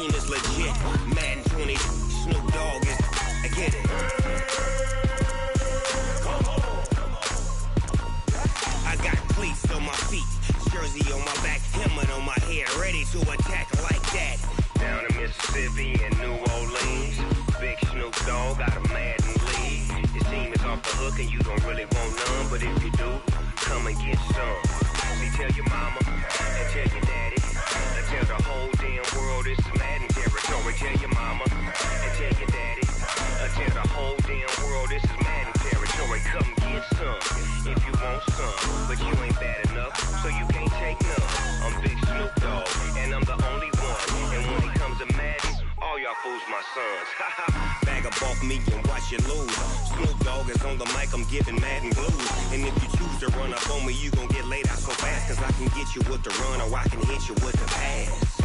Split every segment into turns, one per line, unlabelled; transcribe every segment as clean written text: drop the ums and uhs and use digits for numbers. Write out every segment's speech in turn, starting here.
team is legit. Madden 20, Snoop Dogg is, I get it. I got cleats on my feet, jersey on my back, helmet on my head, ready to attack like that. Down in Mississippi and New Orleans, big Snoop Dogg got a Madden league. His team is off the hook and you don't really want none, but if you do, come and get some. See, tell your mama and tell your daddy, and tell the whole damn world it's Madden territory. Tell your mama and tell your daddy, and tell the whole damn world this is Madden territory. Come get some if you want some, but you ain't bad enough, so you can't take none. I'm Big Snoop Dogg, and I'm the only one. And when it comes to Madden, all y'all fools my sons. Bag up off me and watch you lose. Snoop Dogg is on the mic, I'm giving Madden blues. And if you choose to run up on me, you gon' get laid out so fast. Cause I can get you with the run or I can hit you with the pass.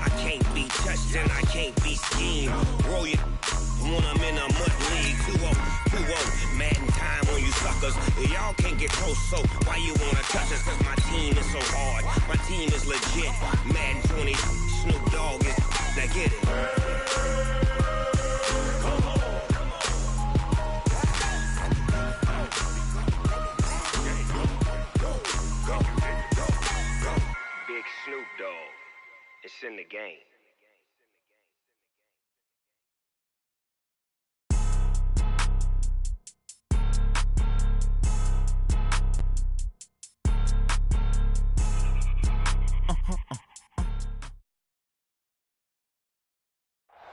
I can't be touched and I can't be schemed. Roll you when I'm in a mud league. 2-0, Madden time on you suckers. Y'all can't get close, so why you wanna touch us? Cause my team is so hard. My team is legit. Madden 20, Snoop Dogg is, now get it. Big Snoop Dogg, it's in the game.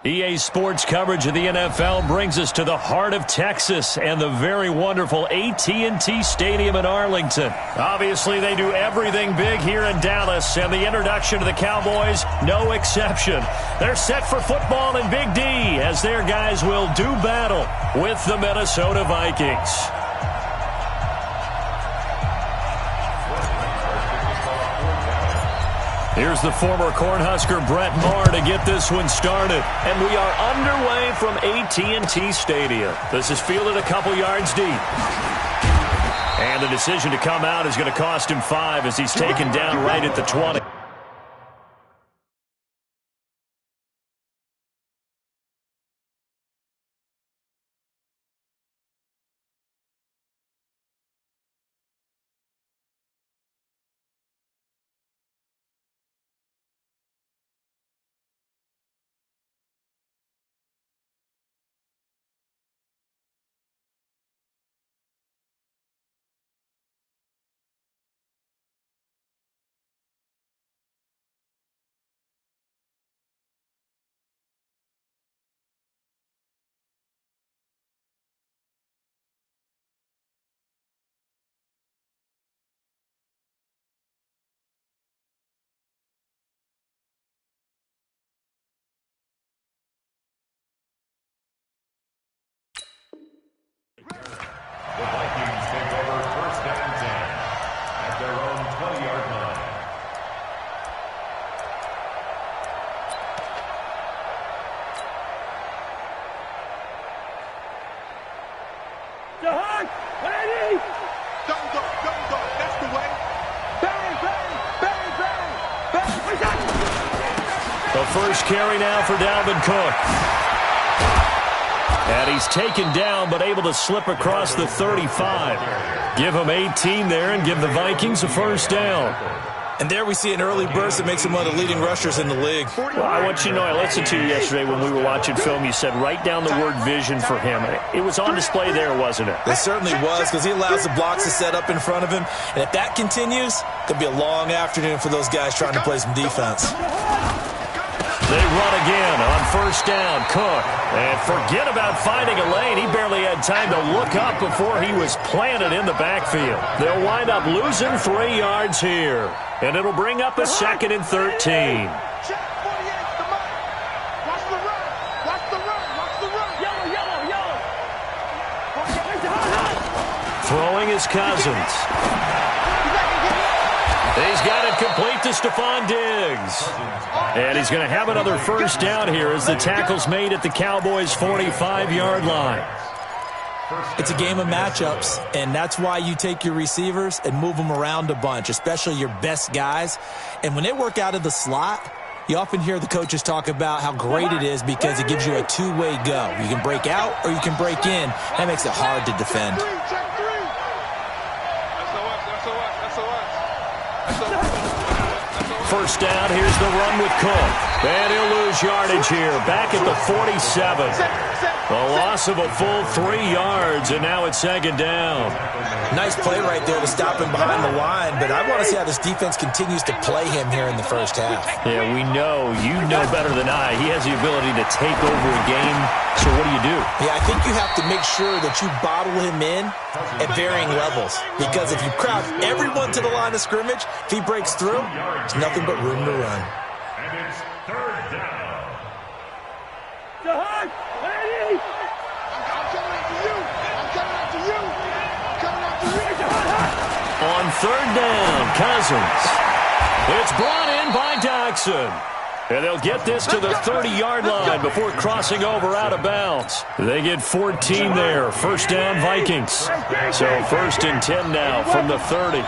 EA Sports coverage of the NFL brings us to the heart of Texas and the very wonderful AT&T Stadium in Arlington. Obviously, they do everything big here in Dallas, and the introduction to the Cowboys, no exception. They're set for football in Big D as their guys will do battle with the Minnesota Vikings. Here's the former Cornhusker Brett Maher to get this one started. And we are underway from AT&T Stadium. This is fielded a couple yards deep. And the decision to come out is going to cost him 5 as he's taken down right at the 20.
The Vikings take over first down 10 at their own 20-yard line.
Jahan, ready?
Don't go, that's the way.
Bang, bang, bang, bang, bang.
The first carry now for Dalvin Cook. And he's taken down, but able to slip across the 35. Give him 18 there and give the Vikings a first down.
And there we see an early burst that makes him one of the leading rushers in the league.
Well, I want you to know, I listened to you yesterday when we were watching film. You said write down the word vision for him. It was on display there, wasn't it?
It certainly was, because he allows the blocks to set up in front of him. And if that continues, it could be a long afternoon for those guys trying to play some defense.
They run again on first down. Cook. And forget about finding a lane. He barely had time to look up before he was planted in the backfield. They'll wind up losing 3 yards here. And it'll bring up a 2nd and 13. Throwing is Cousins. He's got it complete to Stephon Diggs. And he's going to have another first down here as the tackle's made at the Cowboys' 45-yard line.
It's a game of matchups, and that's why you take your receivers and move them around a bunch, especially your best guys. And when they work out of the slot, you often hear the coaches talk about how great it is because it gives you a two-way go. You can break out or you can break in. That makes it hard to defend.
First down, here's the run with Cook. And he'll lose yardage here, back at the 47. A loss of a full 3 yards, and now it's second down.
Nice play right there to stop him behind the line, but I want to see how this defense continues to play him here in the first half.
Yeah, we know. You know better than I. He has the ability to take over a game, so what do?
Yeah, I think you have to make sure that you bottle him in at varying levels, because if you crowd everyone to the line of scrimmage, if he breaks through, there's nothing but room to run.
And it's third down.
Jahan, 180.
I'm coming after you. I'm coming after you. I'm coming after you.
On third down, Cousins. It's brought in by Jackson. And they'll get this to the 30-yard line before crossing over out of bounds. They get 14 there. First down, Vikings. So first and 10 now from the 30.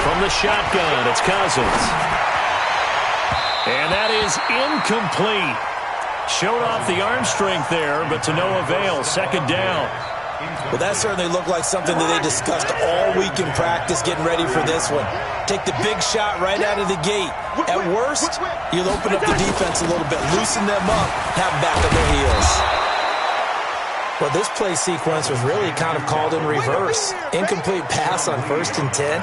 From the shotgun, it's Cousins. And that is incomplete. Showed off the arm strength there, but to no avail. Second down.
Well, that certainly looked like something that they discussed all week in practice getting ready for this one. Take the big shot right out of the gate. At worst, you'll open up the defense a little bit, loosen them up, have them back on their heels. Well, this play sequence was really kind of called in reverse. Incomplete pass on first and 10.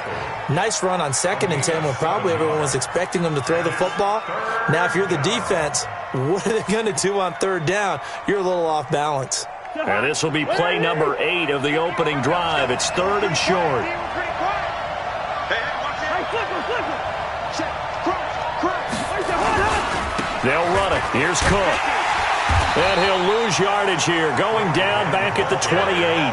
Nice run on second and 10 when probably everyone was expecting them to throw the football. Now, if you're the defense, what are they going to do on third down? You're a little off balance.
And this will be play number 8 of the opening drive. It's third and short. They'll run it. Here's Cook. And he'll lose yardage here, going down back at the 28.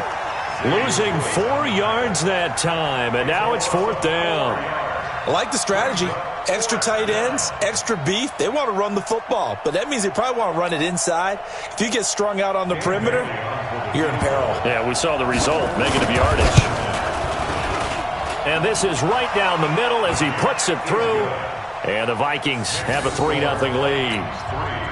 Losing 4 yards that time, and now it's fourth down.
I like the strategy. Extra tight ends, extra beef. They want to run the football, but that means they probably want to run it inside. If you get strung out on the perimeter, you're in peril.
Yeah, we saw the result, negative yardage. And this is right down the middle as he puts it through. And the Vikings have a 3-0 lead.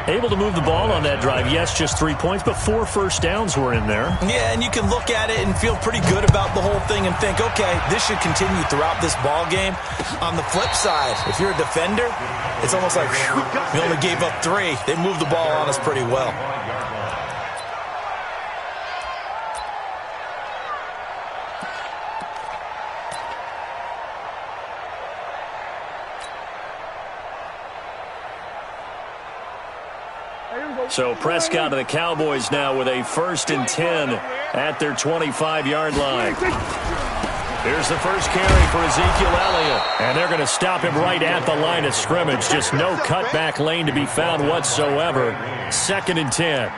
Able to move the ball on that drive. Yes, just 3 points, but 4 first downs were in there.
Yeah, and you can look at it and feel pretty good about the whole thing and think, okay, this should continue throughout this ball game. On the flip side, if you're a defender, it's almost like, whew, we only gave up 3. They moved the ball on us pretty well.
So Prescott and the Cowboys now with a first and 10 at their 25-yard line. Here's the first carry for Ezekiel Elliott. And they're going to stop him right at the line of scrimmage. Just no cutback lane to be found whatsoever. Second and 10.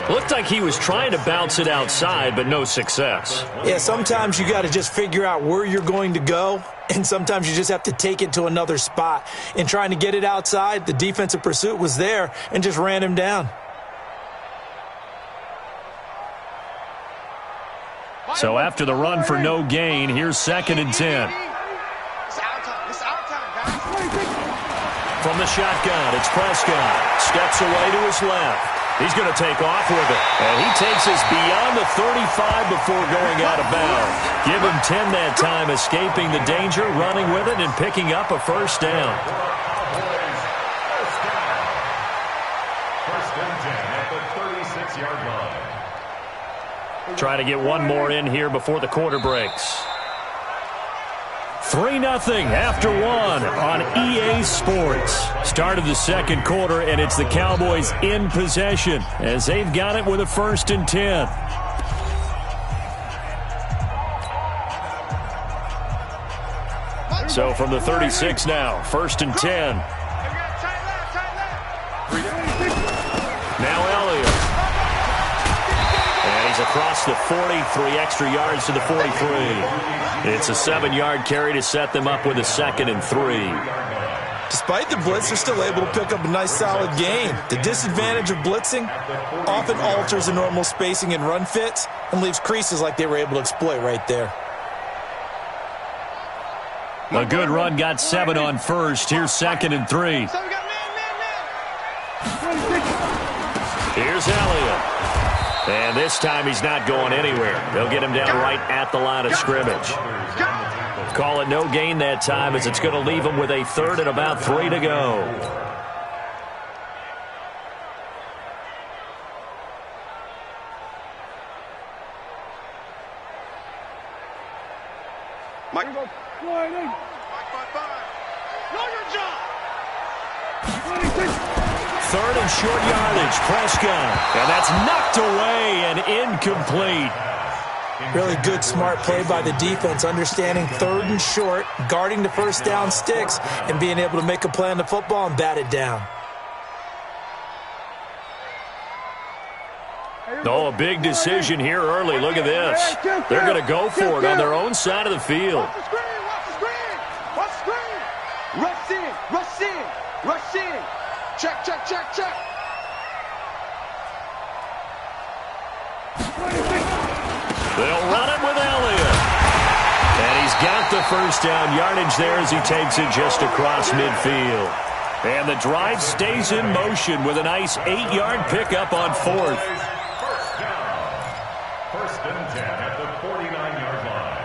Looked like he was trying to bounce it outside, but no success.
Yeah, sometimes you got to just figure out where you're going to go, and sometimes you just have to take it to another spot. In trying to get it outside, the defensive pursuit was there and just ran him down.
So after the run for no gain, here's second and 10. From the shotgun, it's Prescott. Steps away to his left. He's going to take off with it. And he takes us beyond the 35 before going out of bounds. Give him 10 that time, escaping the danger, running with it, and picking up a first down.
First and 10 at the 36-yard line.
Try to get one more in here before the quarter breaks. 3-0 after one on EA Sports. Start of the second quarter, and it's the Cowboys in possession as they've got it with a first and 10. So from the 36 now, first and 10. Now Elliott. And he's across the 40, 3 extra yards to the 43. It's a 7-yard carry to set them up with a second and 3.
Despite the blitz, they're still able to pick up a nice, solid gain. The disadvantage of blitzing often alters the normal spacing and run fits and leaves creases like they were able to exploit right there.
A good run got 7 on first. Here's 2nd and 3. Here's Elliott. And this time he's not going anywhere. They'll get him down right at the line of scrimmage. Call it no gain that time as it's going to leave him with a 3rd and about 3 to go.
Mike. Know your job.
3rd and short yardage. Prescott. And that's knocked away and incomplete.
Really good, smart play by the defense, understanding 3rd and short, guarding the first down sticks, and being able to make a play on the football and bat it down.
Oh, a big decision here early. Look at this. They're going to go for it on their own side of the field.
Watch the screen, watch the screen, watch the screen. Rush in, rush in, rush in. Check, check, check, check.
They'll run it with Elliott. And he's got the first down yardage there as he takes it just across midfield. And the drive stays in motion with a nice 8-yard pickup on 4th.
First down. 1st and 10 at the 49-yard line.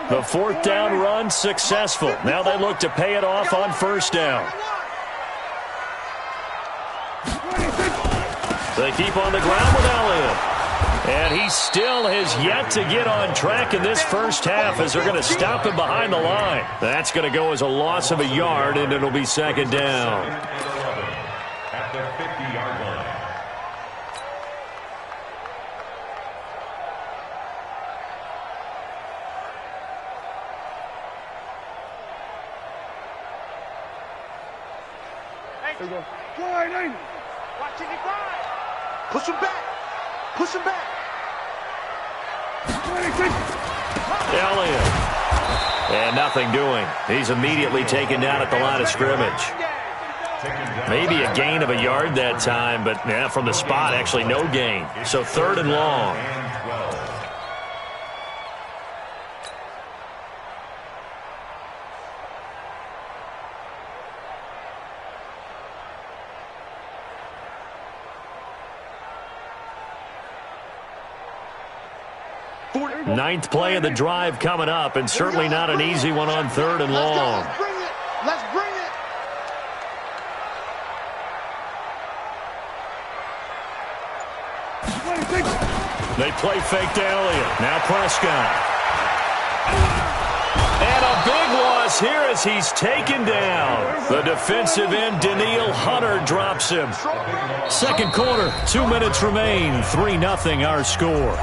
The 4th down run successful. Now they look to pay it off on 1st down. They keep on the ground with Elliott. And he still has yet to get on track in this first half as they're going to stop him behind the line. That's going to go as a loss of a yard, and it'll be 2nd down.
At the 50-yard line.
Watching it grind. Push him back. Push him back.
Elliott. And nothing doing. He's immediately taken down at the line of scrimmage. Maybe a gain of a yard that time, but yeah, from the spot, actually no gain. So 3rd and long. Ninth play of the drive coming up, and certainly not an easy one on 3rd and long.
Let's bring it. Let's bring it.
They play fake to Elliott. Now Prescott. And a big loss here as he's taken down. The defensive end, Daniil Hunter, drops him. 2nd quarter, 2 minutes remain. 3-0 our score.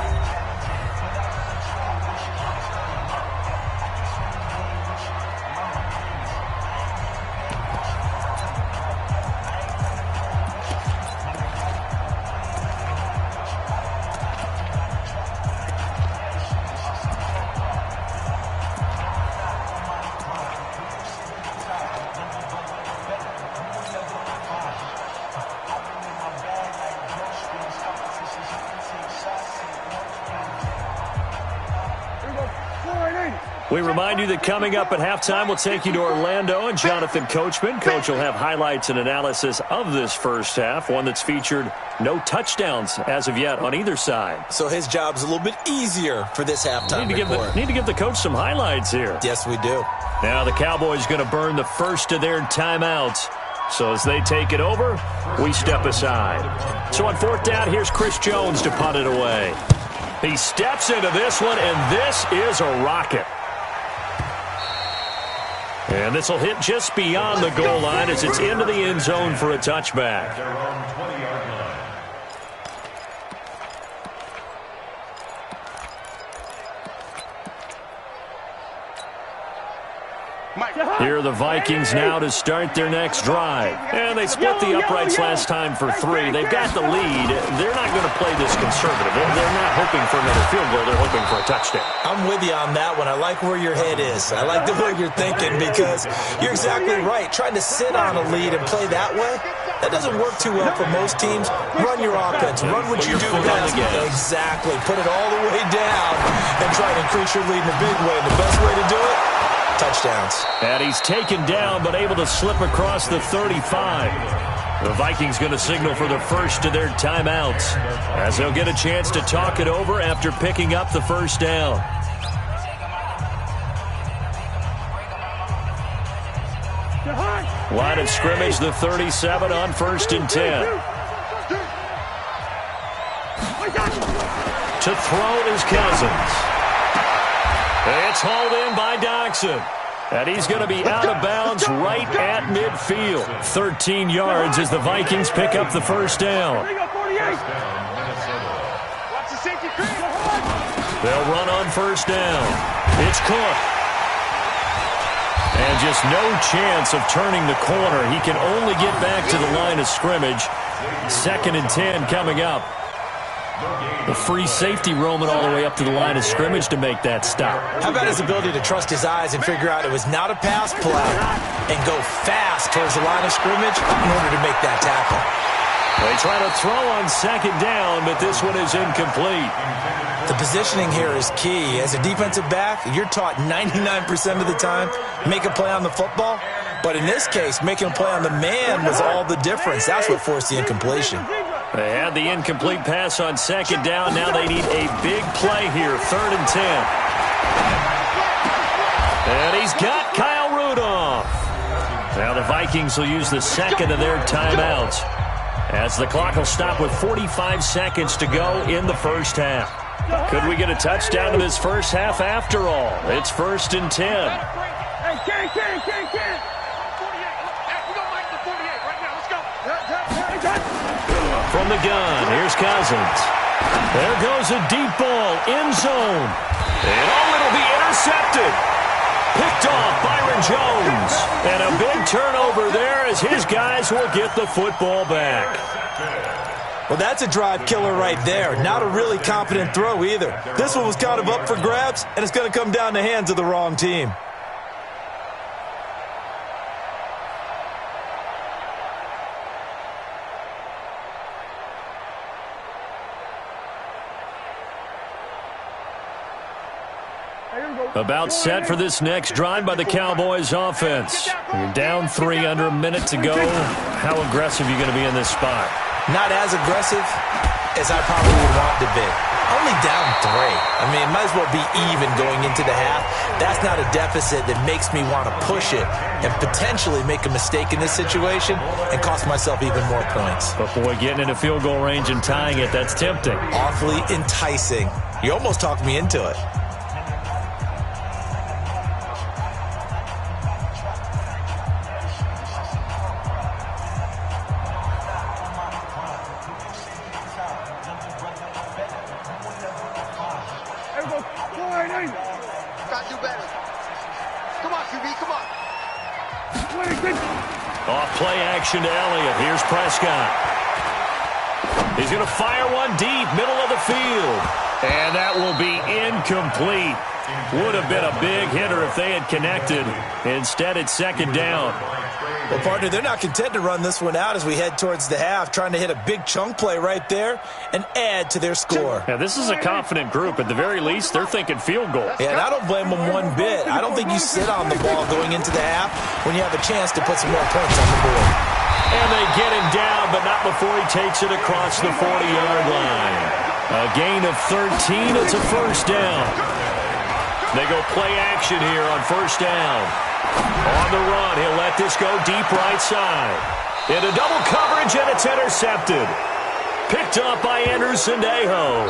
We remind you that coming up at halftime, we'll take you to Orlando and Jonathan Coachman. Coach will have highlights and analysis of this first half, one that's featured no touchdowns as of yet on either side.
So his job's a little bit easier for this halftime report.
Need to give the coach some highlights here.
Yes, we do.
Now the Cowboys going to burn the first of their timeouts. So as they take it over, we step aside. So on 4th down, here's Chris Jones to punt it away. He steps into this one, and this is a rocket. And this will hit just beyond the goal line as it's into the end zone for a touchback.
Their own 20-yard line.
Mike.
Here are the Vikings now to start their next drive. And they split the uprights last time for 3. They've got the lead. They're not going to play this conservative. They're not hoping for another field goal. They're hoping for a touchdown.
I'm with you on that one. I like where your head is. I like the way you're thinking because you're exactly right. Trying to sit on a lead and play that way, that doesn't work too well for most teams. Run your offense. Run what you do best. Exactly. Put it all the way down and try to increase your lead in a big way. And the best way to do it, touchdowns.
And he's taken down but able to slip across the 35. The Vikings going to signal for the first of their timeouts as they'll get a chance to talk it over after picking up the first down. Line of scrimmage, the 37 on 1st and 10. To throw is Cousins. It's hauled in by Doxson. And he's going to be out of bounds right at midfield. 13 yards as the Vikings pick up the first down. They'll run on first down. It's Cook. And just no chance of turning the corner. He can only get back to the line of scrimmage. 2nd and 10 coming up. The free safety roaming all the way up to the line of scrimmage to make that stop.
How about his ability to trust his eyes and figure out it was not a pass play and go fast towards the line of scrimmage in order to make that tackle.
They try to throw on 2nd down, but this one is incomplete.
The positioning here is key. As a defensive back, you're taught 99% of the time, make a play on the football. But in this case, making a play on the man was all the difference. That's what forced the incompletion.
They had the incomplete pass on 2nd down. Now they need a big play here, 3rd and 10. And he's got Kyle Rudolph. Now the Vikings will use the 2nd of their timeouts as the clock will stop with 45 seconds to go in the first half. Could we get a touchdown in this first half after all? It's 1st and 10. From the gun, here's Cousins. There goes a deep ball, end zone. And it'll be intercepted. Picked off Byron Jones. And a big turnover there as his guys will get the football back.
Well, that's a drive killer right there. Not a really confident throw either. This one was kind of up for grabs, and it's going to come down the hands of the wrong team.
About set for this next drive by the Cowboys offense. You're down 3 under a minute to go. How aggressive are you going to be in this spot?
Not as aggressive as I probably would want to be. Only down 3. I mean, might as well be even going into the half. That's not a deficit that makes me want to push it and potentially make a mistake in this situation and cost myself even more points.
But boy, getting into field goal range and tying it, that's tempting.
Awfully enticing. You almost talked me into it.
Off play action to Elliott. Here's Prescott. He's going to fire one deep, middle of the field. And that will be incomplete. Would have been a big hitter if they had connected. Instead, it's 2nd down.
Well, partner, they're not content to run this one out as we head towards the half, trying to hit a big chunk play right there and add to their score.
Now, this is a confident group. At the very least, they're thinking field goal.
Yeah, and I don't blame them one bit. I don't think you sit on the ball going into the half when you have a chance to put some more points on the board.
And they get him down, but not before he takes it across the 40-yard line. A gain of 13. It's a first down. They go play action here on first down. On the run, he'll let this go deep right side. Into double coverage, and it's intercepted. Picked up by Anderson Aho.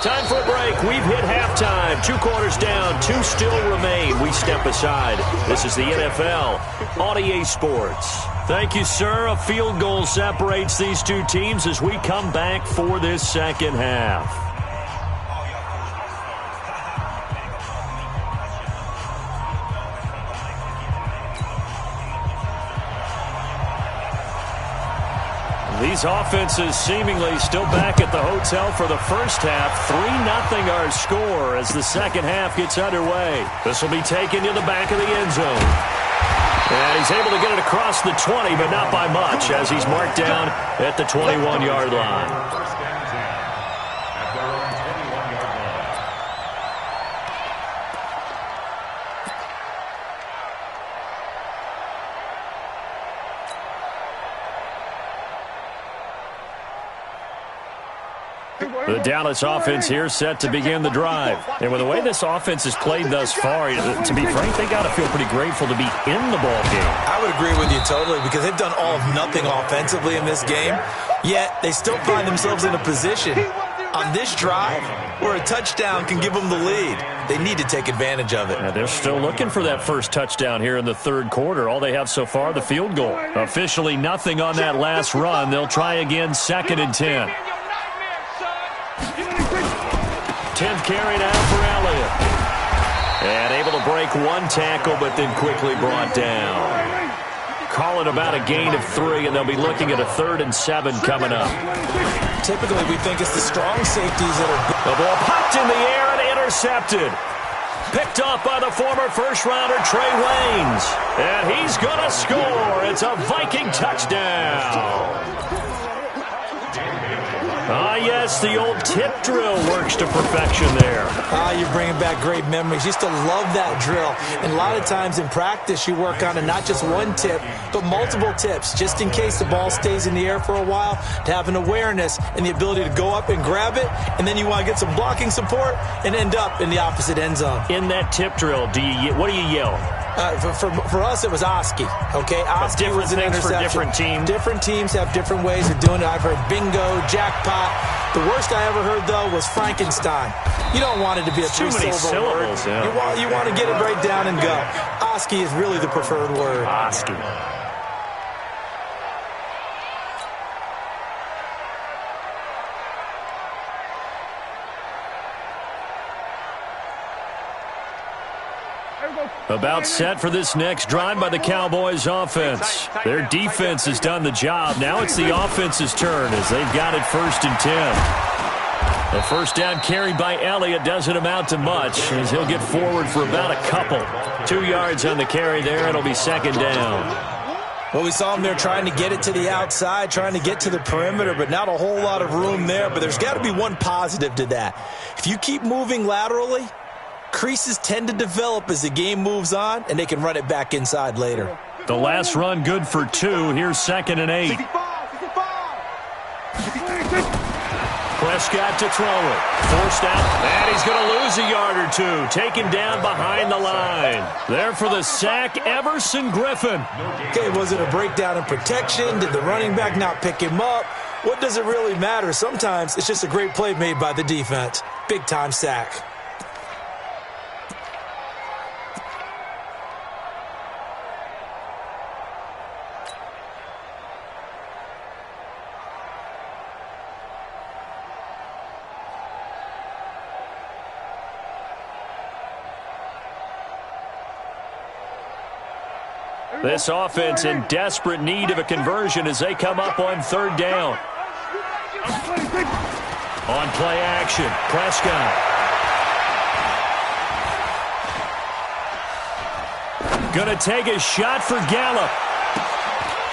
Time for a break. We've hit halftime. 2 quarters down, 2 still remain. We step aside. This is the NFL on EA Sports. Thank you, sir. A field goal separates these two teams as we come back for this second half. These offenses seemingly still back at the hotel for the first half. 3-0 our score as the second half gets underway. This will be taken to the back of the end zone. And he's able to get it across the 20, but not by much, as he's marked down at the 21-yard line.
First and 10 at their own 21-yard line.
The Dallas offense here set to begin the drive. And with the way this offense has played thus far, to be frank, they got to feel pretty grateful to be in the ball game.
I would agree with you totally because they've done all of nothing offensively in this game, yet they still find themselves in a position on this drive where a touchdown can give them the lead. They need to take advantage of it.
And they're still looking for that first touchdown here in the third quarter. All they have so far, the field goal. Officially nothing on that last run. They'll try again, 2nd and 10. 10th carry now for Elliott. And able to break one tackle, but then quickly brought down. Call it about a gain of 3, and they'll be looking at a 3rd and 7 coming up.
Typically, we think it's the strong safeties that are...
The ball popped in the air and intercepted. Picked off by the former first-rounder Trey Waynes. And he's going to score. It's a Viking touchdown. Yes, the old tip drill works to perfection there.
You're bringing back great memories. Used to love that drill. And a lot of times in practice, you work on it, not just one tip, but multiple tips, just in case the ball stays in the air for a while, to have an awareness and the ability to go up and grab it, and then you want to get some blocking support and end up in the opposite end zone.
In that tip drill, what do you yell?
For us, it was Oski. Okay, Oski was an interception.
For different teams.
Different teams have different ways of doing it. I've heard bingo, jackpot. The worst I ever heard, though, was Frankenstein. You don't want it to be a three-syllable word.
Yeah.
You want to get it right down and go. Oski is really the preferred word.
Oski. About set for this next drive by the Cowboys offense. Their defense has done the job. Now it's the offense's turn as they've got it 1st and 10. The first down carry by Elliott doesn't amount to much as he'll get forward for about a couple. 2 yards on the carry there. It'll be 2nd down.
Well, we saw him there trying to get it to the outside, trying to get to the perimeter, but not a whole lot of room there. But there's got to be one positive to that. If you keep moving laterally, creases tend to develop as the game moves on, and they can run it back inside later.
The last run good for 2. Here's 2nd and 8. Prescott to throw it. Forced out, and he's going to lose a yard or 2. Taken down behind the line. There for the sack, Everson Griffin.
Okay, was it a breakdown in protection? Did the running back not pick him up? What does it really matter? Sometimes it's just a great play made by the defense. Big-time sack.
This offense in desperate need of a conversion as they come up on 3rd down. On play action, Prescott. Gonna take a shot for Gallup.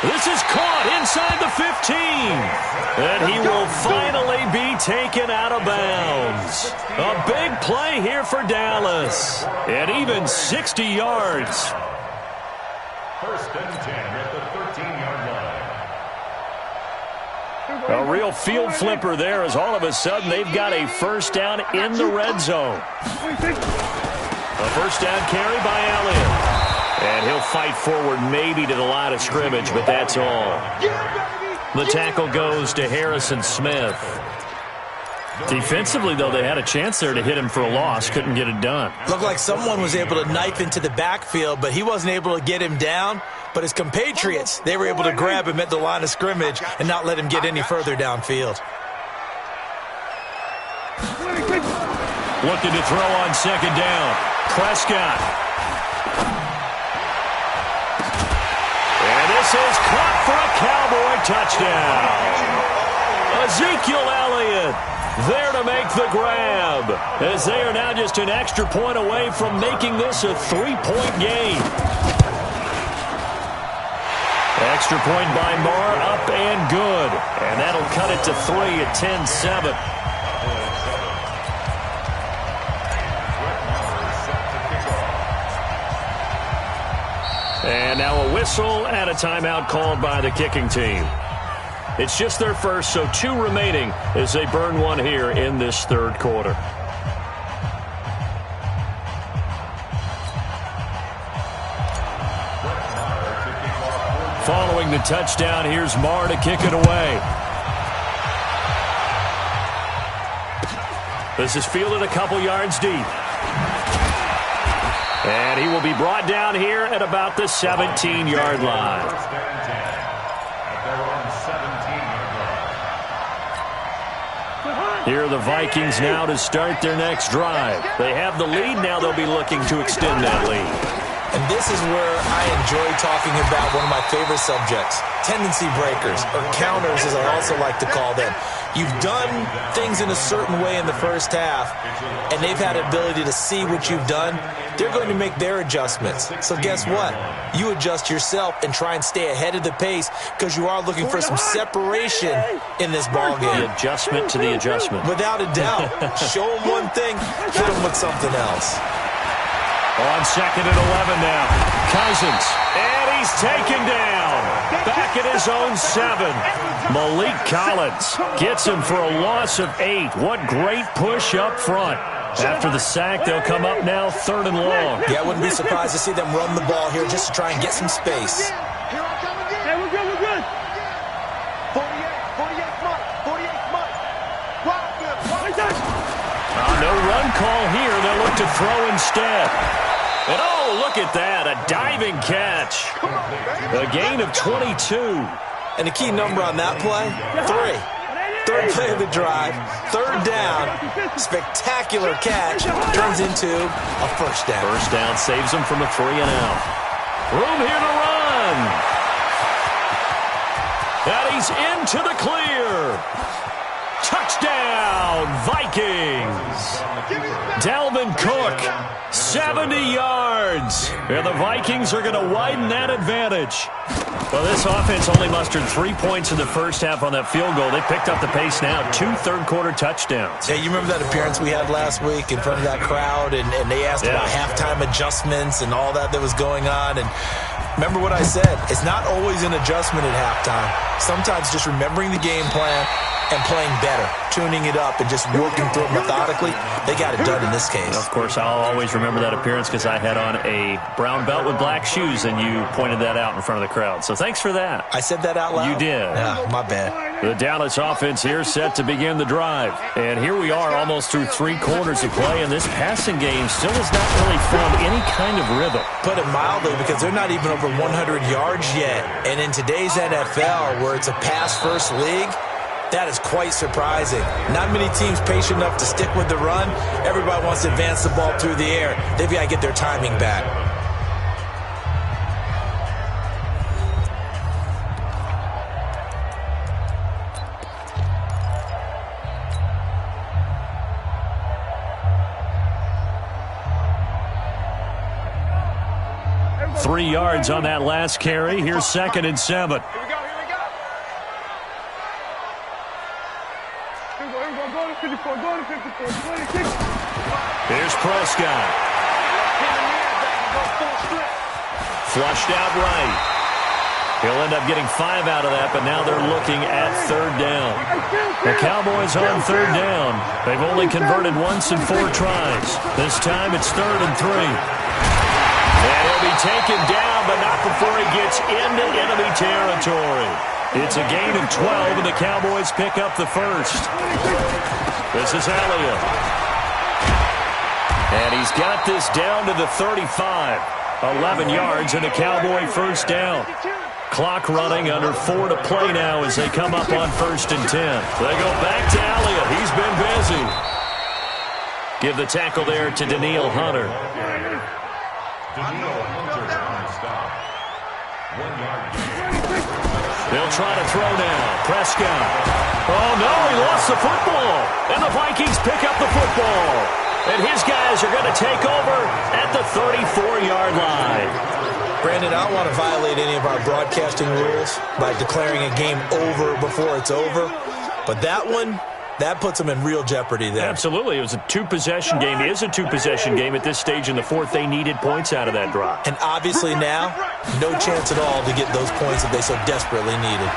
This is caught inside the 15. And he will finally be taken out of bounds. A big play here for Dallas. And even 60 yards.
1st and 10 at the 13-yard line.
A real field flipper there as all of a sudden they've got a 1st down in the red zone. A 1st down carry by Elliott. And he'll fight forward maybe to the line of scrimmage, but that's all. The tackle goes to Harrison Smith. Defensively, though, they had a chance there to hit him for a loss. Couldn't get it done.
Looked like someone was able to knife into the backfield, but he wasn't able to get him down. But his compatriots, they were able to grab him at the line of scrimmage and not let him get any further downfield.
Looking to throw on 2nd down. Prescott. And this is caught for a Cowboy touchdown. Ezekiel Elliott there to make the grab, as they are now just an extra point away from making this a 3-point game. Extra point by Marr, up and good. And that'll cut it to 3 at 10-7. And now a whistle and a timeout called by the kicking team. It's just their first, so 2 remaining as they burn 1 here in this third quarter. Following the touchdown, here's Marr to kick it away. This is fielded a couple yards deep. And he will be brought down here at about the 17-yard line. Here are the Vikings now to start their next drive. They have the lead. Now they'll be looking to extend that lead.
And this is where I enjoy talking about one of my favorite subjects, tendency breakers, or counters as I also like to call them. You've done things in a certain way in the first half, and they've had the ability to see what you've done. They're going to make their adjustments. So guess what? You adjust yourself and try and stay ahead of the pace because you are looking for some separation in this ballgame.
The adjustment to the adjustment.
Without a doubt. Show them one thing, hit them with something else.
On second and 11 now. Cousins. And he's taken down. Back at his own 7. Malik Collins gets him for a loss of 8. What great push up front. After the sack, they'll come up now 3rd and long.
Yeah, I wouldn't be surprised to see them run the ball here just to try and get some space.
Hey, we're good, we're good.
48 Mike, 48 Mike.
No run call here. They'll look to throw instead. And oh, look at that, a diving catch. A gain of 22.
And the key number on that play, 3. Third play of the drive, 3rd down, spectacular catch, turns into a first down.
First down saves them from a 3-and-out. Room here to run. And he's into the clear. Touchdown, Vikings. Dalvin Cook, 70 yards. And the Vikings are going to widen that advantage. Well, this offense only mustered 3 points in the first half on that field goal. They picked up the pace now. 2 third-quarter touchdowns.
Yeah, you remember that appearance we had last week in front of that crowd, and they asked about halftime adjustments and all that was going on. And remember what I said. It's not always an adjustment at halftime. Sometimes just remembering the game plan and playing better, tuning it up, and just working through it methodically. They got it done in this case.
Of course, I'll always remember that appearance because I had on a brown belt with black shoes, and you pointed that out in front of the crowd. So thanks for that.
I said that out loud?
You did.
Yeah, my bad.
The Dallas offense here set to begin the drive. And here we are almost through 3 quarters of play, and this passing game still has not really found any kind of rhythm.
Put it mildly, because they're not even over 100 yards yet. And in today's NFL, where it's a pass-first league, that is quite surprising. Not many teams patient enough to stick with the run. Everybody wants to advance the ball through the air. They've got to get their timing back.
– 3 yards on that last carry. Here's 2nd and 7. Here's Prescott. Flushed out right. He'll end up getting 5 out of that, but now they're looking at 3rd down. The Cowboys on 3rd down. They've only converted once in 4 tries. This time it's 3rd and 3. And he'll be taken down, but not before he gets into enemy territory. It's a gain of 12, and the Cowboys pick up the first. This is Elliott. And he's got this down to the 35. 11 yards and a Cowboy first down. Clock running, under 4 to play now as they come up on 1st and 10. They go back to Elliott. He's been busy. Give the tackle there to Daniil Hunter. They'll try to throw now. Prescott. Oh, no, he lost the football. And the Vikings pick up the football. And his guys are going to take over at the 34-yard line.
Brandon, I don't want to violate any of our broadcasting rules by declaring a game over before it's over. But that one, that puts them in real jeopardy there.
Absolutely. It was a two-possession game. It is a two-possession game at this stage in the fourth. They needed points out of that drive.
And obviously now, no chance at all to get those points that they so desperately needed.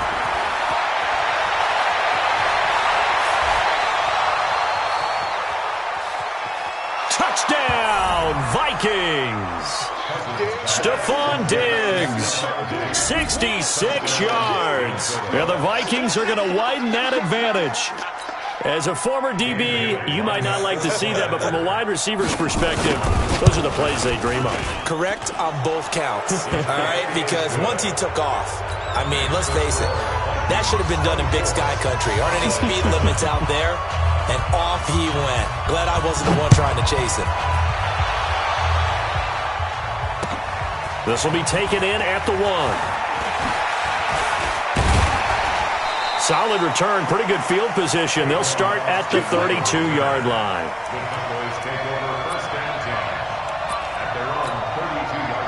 Touchdown, Vikings! Stephon Diggs, 66 yards. And the Vikings are going to widen that advantage. As a former DB, you might not like to see that, but from a wide receiver's perspective, those are the plays they dream of.
Correct on both counts, all right? Because once he took off, I mean, let's face it, that should have been done in Big Sky Country. Aren't any speed limits out there? And off he went. Glad I wasn't the one trying to chase him.
This will be taken in at the 1. Solid return, pretty good field position. They'll start at the 32-yard line.
The Cowboys take over first and 10 at their own 32-yard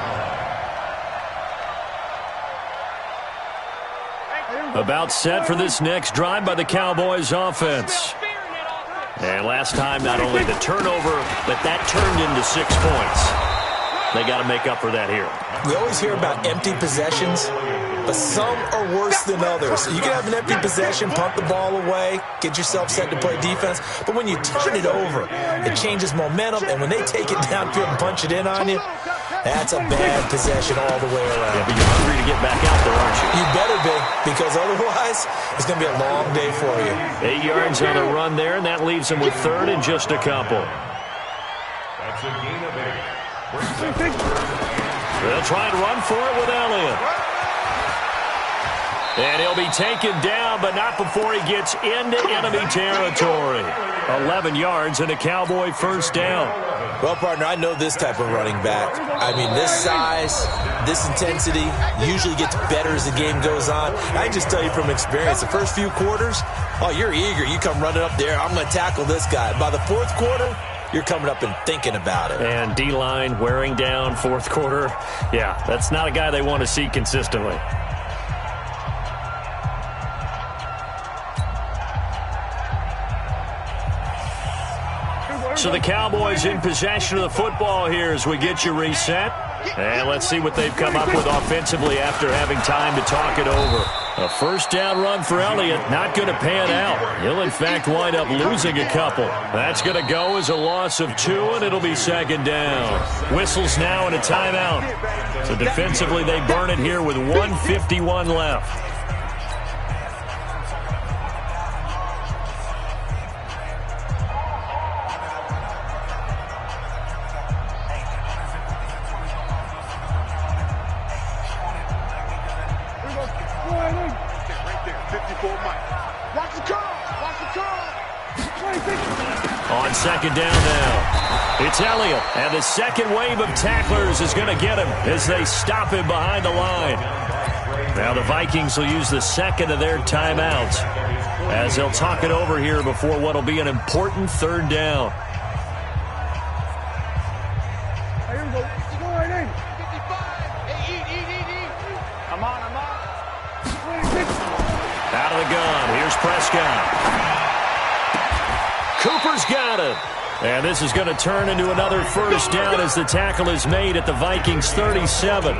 line.
About set for this next drive by the Cowboys offense. And last time, not only the turnover, but that turned into 6 points. They got to make up for that here.
We always hear about empty possessions, but some are worse than others. You can have an empty possession, pump the ball away, get yourself set to play defense, but when you turn it over, it changes momentum, and when they take it downfield and punch it in on you, that's a bad possession all the way around.
Yeah, but you're hungry to get back out there, aren't you?
You better be, because otherwise, it's going to be a long day for you.
8 yards on the run there, and that leaves them with third and just a couple.
That's a gain of 8.
They'll try and run for it with Elliott. And he'll be taken down, but not before he gets into enemy territory. 11 yards and a Cowboy first down.
Well, partner, I know this type of running back. I mean, this size, this intensity usually gets better as the game goes on. I can just tell you from experience, the first few quarters, oh, you're eager. You come running up there, I'm going to tackle this guy. By the fourth quarter, you're coming up and thinking about it.
And D-line wearing down fourth quarter. Yeah, that's not a guy they want to see consistently. So the Cowboys in possession of the football here as we get you reset. And let's see what they've come up with offensively after having time to talk it over. A first down run for Elliott, not going to pan out. He'll, in fact, wind up losing a couple. That's going to go as a loss of 2, and it'll be second down. Whistles now and a timeout. So defensively, they burn it here with 1:51 left. On second down now, it's Elliott, and the second wave of tacklers is going to get him as they stop him behind the line. Now the Vikings will use the second of their timeouts as they'll talk it over here before what will be an important third down. Out of the gun, here's Prescott. Cooper's got it. And this is going to turn into another first down as the tackle is made at the Vikings 37.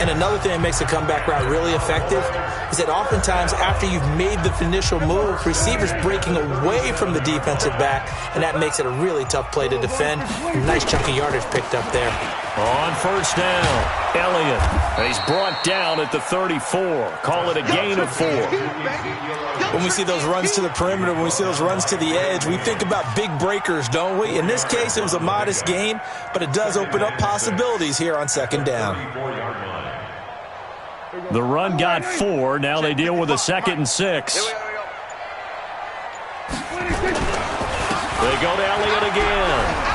And another thing that makes the comeback route really effective is that oftentimes after you've made the initial move, receivers breaking away from the defensive back, and that makes it a really tough play to defend. Nice chunk of yardage picked up there.
On first down, Elliott. He's brought down at the 34. Call it a gain of 4.
When we see those runs to the perimeter, when we see those runs to the edge, we think about big breakers, don't we? In this case, it was a modest gain, but it does open up possibilities here on second down.
The run got 4. Now they deal with a 2nd and 6. They go to Elliott again.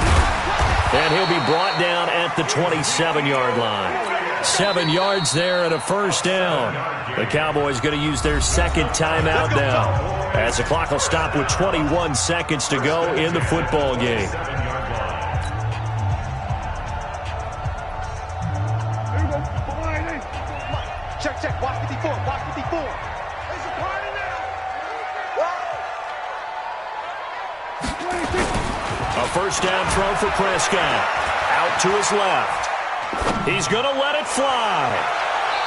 And he'll be brought down at the 27-yard line. 7 yards there and a first down. The Cowboys going to use their second timeout now, as the clock will stop with 21 seconds to go in the football game.
Check. Watch 54. Watch 54. There's a party now.
A first down throw for Prescott. Out to his left. He's going to let it fly.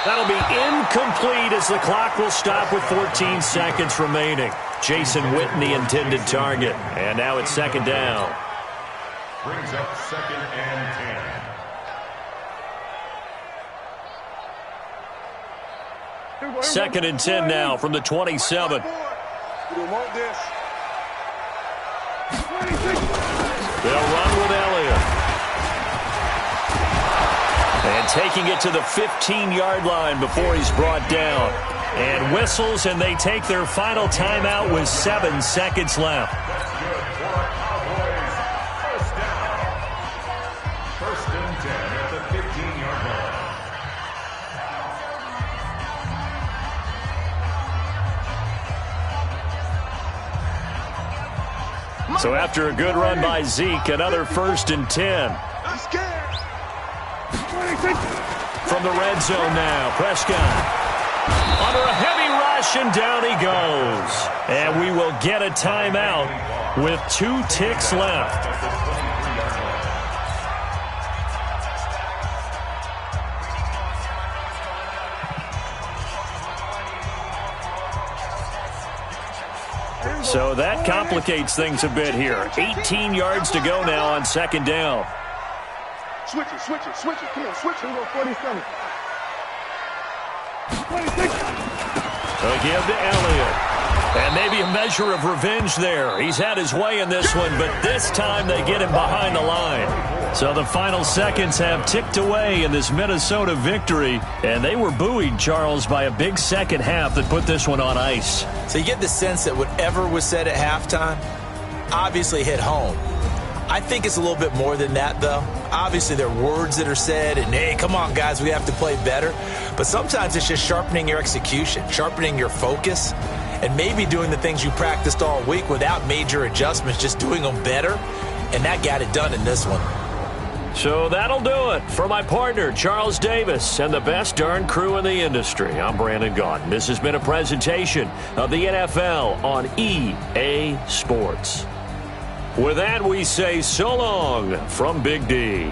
That'll be incomplete as the clock will stop with 14 seconds remaining. Jason Witten, the intended target. And now it's second down.
Brings up 2nd and 10.
2nd and 10 now from the 27.
We don't want this.
They'll run with Elliott. And taking it to the 15-yard line before he's brought down. And whistles, and they take their final timeout with 7 seconds left.
That's good for our Cowboys. First down. 1st and 10 at the 15-yard line.
So after a good run by Zeke, another 1st and 10.
I'm scared.
From the red zone now, Prescott. Under a heavy rush, and down he goes. And we will get a timeout with 2 ticks left. So that complicates things a bit here. 18 yards to go now on 2nd down.
Switch it. Come on, switch it. We'll go 47. 26.
So give to Elliott. And maybe a measure of revenge there. He's had his way in this one, but this time they get him behind the line. So the final seconds have ticked away in this Minnesota victory, and they were buoyed, Charles, by a big second half that put this one on ice.
So you get the sense that whatever was said at halftime obviously hit home. I think it's a little bit more than that, though. Obviously, there are words that are said, and, hey, come on, guys, we have to play better. But sometimes it's just sharpening your execution, sharpening your focus, and maybe doing the things you practiced all week without major adjustments, just doing them better. And that got it done in this one.
So that'll do it for my partner, Charles Davis, and the best darn crew in the industry. I'm Brandon Gaudin. This has been a presentation of the NFL on EA Sports. With that, we say so long from Big D.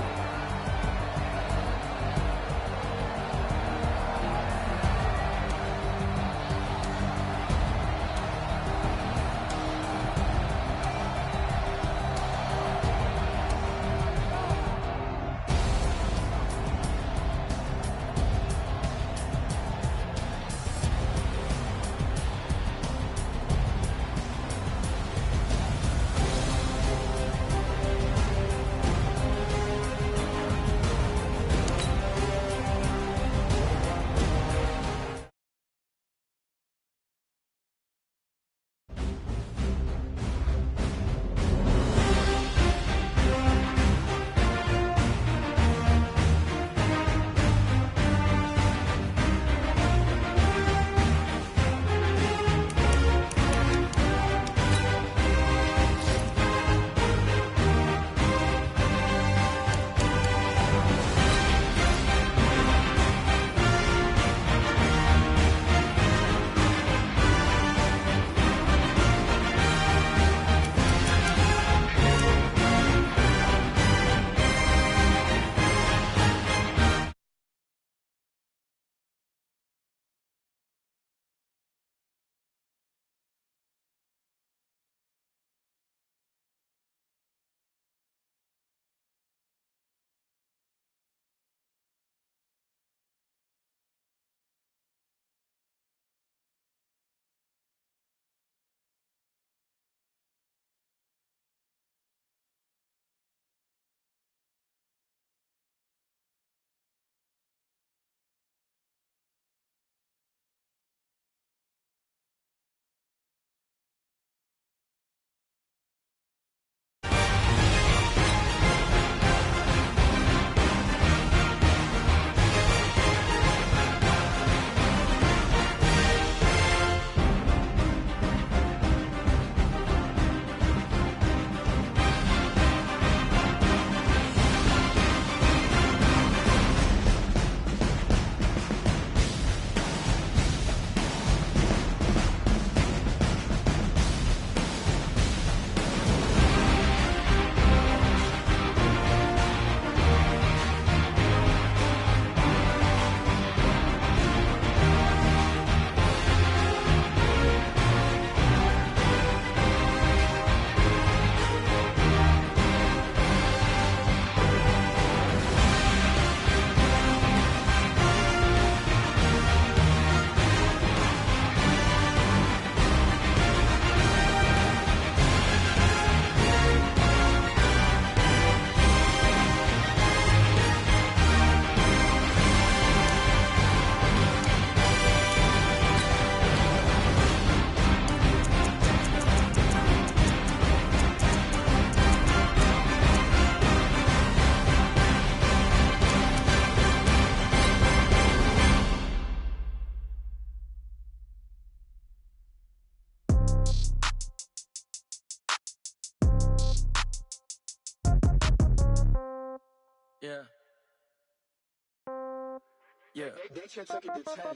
Yeah.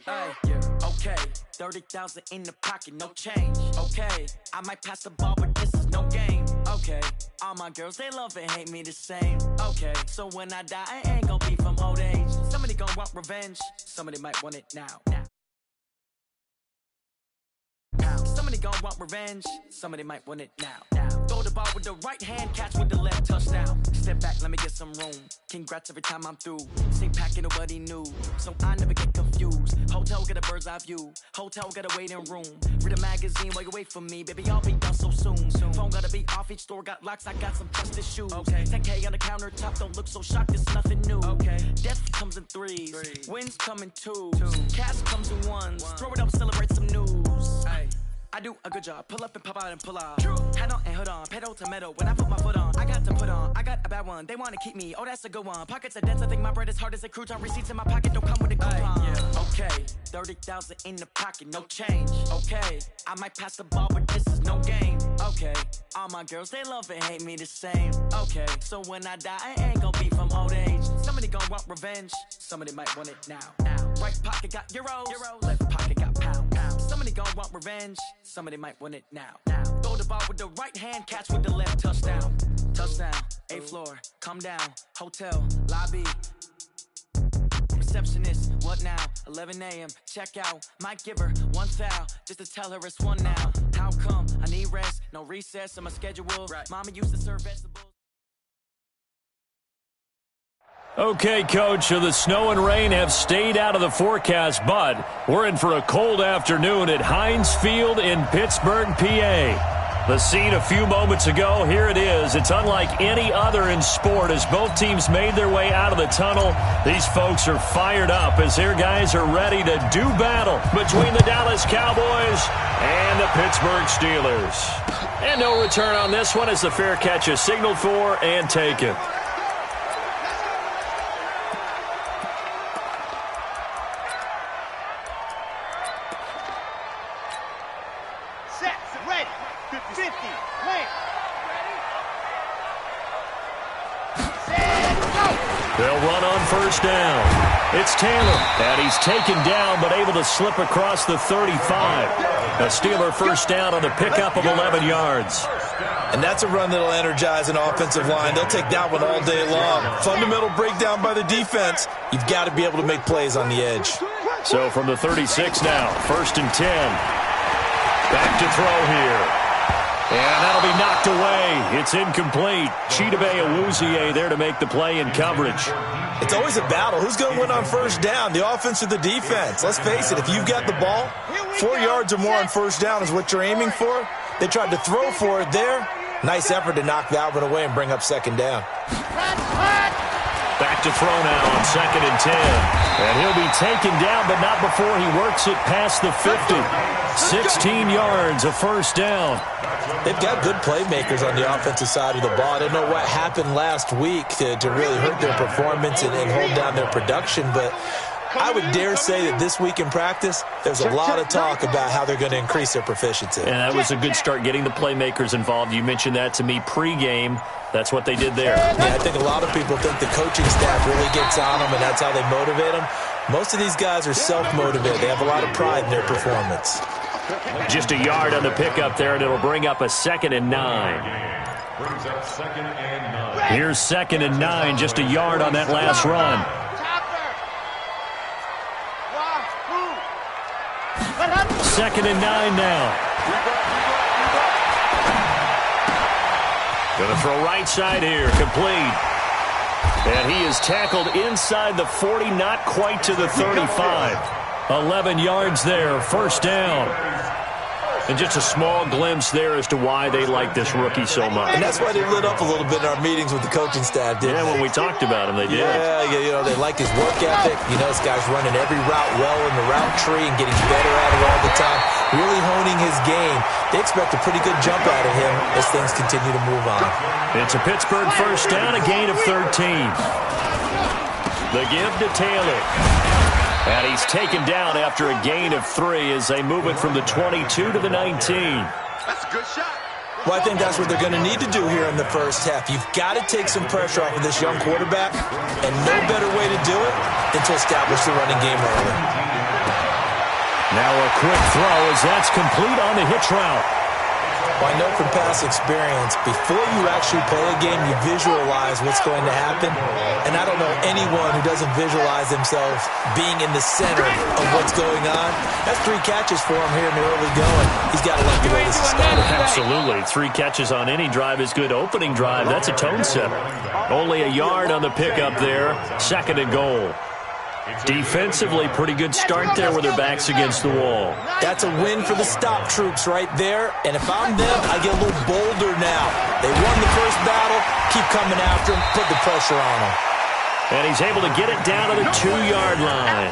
Hey, yeah. Okay. 30,000 in the pocket, no change. Okay. I might pass the ball, but this is no game. Okay. All my girls, they love and hate me the same. Okay. So when I die, I ain't gonna be from old age. Somebody gonna want revenge. Somebody might want it now. Somebody gon' want revenge. Somebody might want it now. Throw the ball with the right hand, catch with the left, touchdown. Step back, let me get some room. Congrats every time I'm through. Same packing, nobody new, so I never get confused. Hotel get a bird's eye view. Hotel got a waiting room. Read a magazine while you wait for me, baby. I'll be done so soon. Phone gotta be off. Each store got locks. I got some trusted shoes. Okay. 10K on the countertop. Don't look so shocked. It's nothing new. Okay. Death comes in threes. Wins come in twos. Cash comes in ones. Throw it up, celebrate some news. Hey. I do a good job, pull up and pop out and pull off. Hat on and hood on, pedal to metal. When I put my foot on, I got to put on. I got a bad one, they wanna keep me. Oh, that's a good one. Pockets are dense, I think my bread is hard as a crouton. Receipts in my pocket don't come with a coupon. Yeah. Okay, 30,000 in the pocket, no change. Okay, I might pass the ball, but this is no game. Okay, all my girls, they love and hate me the same. Okay, so when I die, I ain't gonna be from old age. Somebody gon' want revenge, somebody might want it now. Right pocket got euros, left pocket got pounds. Somebody gon' want revenge, somebody might want it now. Throw the ball with the right hand, catch with the left, touchdown. Touchdown, 8th floor, come down, hotel, lobby. Receptionist, what now? 11 a.m., check out. Might give her one foul, just to tell her it's one now. How come? I need rest, no recess on my schedule. Right. Mama used to serve vegetables.
Okay, Coach, so the snow and rain have stayed out of the forecast, but we're in for a cold afternoon at Heinz Field in Pittsburgh, PA. The scene a few moments ago, here it is. It's unlike any other in sport as both teams made their way out of the tunnel. These folks are fired up as their guys are ready to do battle between the Dallas Cowboys and the Pittsburgh Steelers. And no return on this one as the fair catch is signaled for and taken. They'll run on first down. It's Taylor, and he's taken down but able to slip across the 35. A Steeler first down on the pickup of 11 yards.
And that's a run that'll energize an offensive line. They'll take that one all day long. Fundamental breakdown by the defense. You've got to be able to make plays on the edge.
So from the 36 now, 1st and 10. Back to throw here. And that'll be knocked away. It's incomplete. Chidobe Awuzie there to make the play in coverage.
It's always a battle. Who's going to win on first down, the offense or the defense? Let's face it, if you've got the ball, 4 yards or more on first down is what you're aiming for. They tried to throw for it there. Nice effort to knock that one away and bring up second down.
Back to throw now on 2nd and 10. And he'll be taken down, but not before he works it past the 50. 16 yards, a first down.
They've got good playmakers on the offensive side of the ball. I don't know what happened last week to really hurt their performance and hold down their production, but I would dare say that this week in practice, there's a lot of talk about how they're going to increase their proficiency.
And that was a good start, getting the playmakers involved. You mentioned that to me pregame. That's what they did there.
Yeah, I think a lot of people think the coaching staff really gets on them, and that's how they motivate them. Most of these guys are self-motivated. They have a lot of pride in their performance.
Just a yard on the pickup there, and it'll bring up a 2nd and 9. Here's 2nd and 9, just a yard on that last run. 2nd and 9 now. Going to throw right side here, complete. And he is tackled inside the 40, not quite to the 35. 11 yards there, first down. And just a small glimpse there as to why they like this rookie so much.
And that's why they lit up a little bit in our meetings with the coaching staff, didn't they?
Yeah, when we talked about him, they did.
Yeah, you know, they like his work ethic. You know, this guy's running every route well in the route tree and getting better at it all the time, really honing his game. They expect a pretty good jump out of him as things continue to move on.
It's a Pittsburgh first down, a gain of 13. The give to Taylor. And he's taken down after a gain of 3 as they move it from the 22 to the 19.
That's a good shot.
Well, I think that's what they're going to need to do here in the first half. You've got to take some pressure off of this young quarterback, and no better way to do it than to establish the running game early.
Now a quick throw as that's complete on the hitch route.
Well, I know from past experience, before you actually play a game, you visualize what's going to happen. And I don't know anyone who doesn't visualize themselves being in the center of what's going on. That's 3 catches for him here in the early going. He's got to like the way this is started.
Absolutely. 3 catches on any drive is good. Opening drive, that's a tone setter. Only a yard on the pickup there. 2nd and goal. Defensively, pretty good start there with their backs against the wall.
That's a win for the stop troops right there. And if I'm them, I get a little bolder now. They won the first battle. Keep coming after him. Put the pressure on him.
And he's able to get it down to the 2-yard line.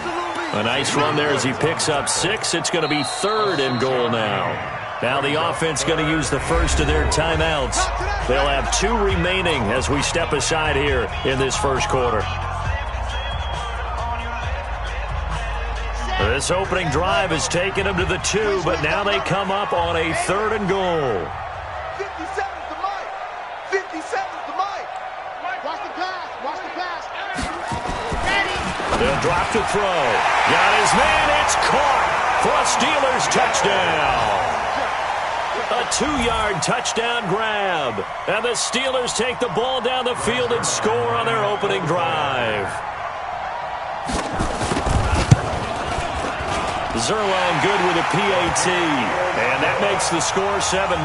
A nice run there as he picks up 6. It's going to be 3rd and goal now. Now the offense going to use the first of their timeouts. They'll have 2 remaining as we step aside here in this first quarter. This opening drive has taken them to the 2, but now they come up on a 3rd and goal.
57's the mic. 57's the mic. Watch the pass. Watch the pass.
They'll drop to throw. Got his man. It's caught for a Steelers touchdown. A 2-yard touchdown grab. And the Steelers take the ball down the field and score on their opening drive. Zerline good with a PAT, and that makes the score 7-0.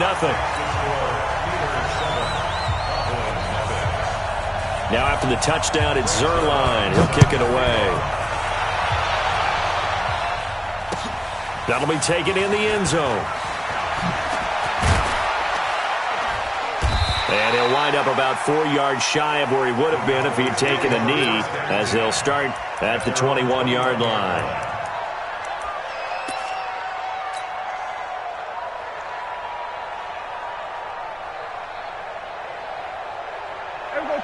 Now after the touchdown, it's Zerline. He'll kick it away. That'll be taken in the end zone. And he'll wind up about 4 yards shy of where he would have been if he had taken a knee, as they'll start at the 21-yard line.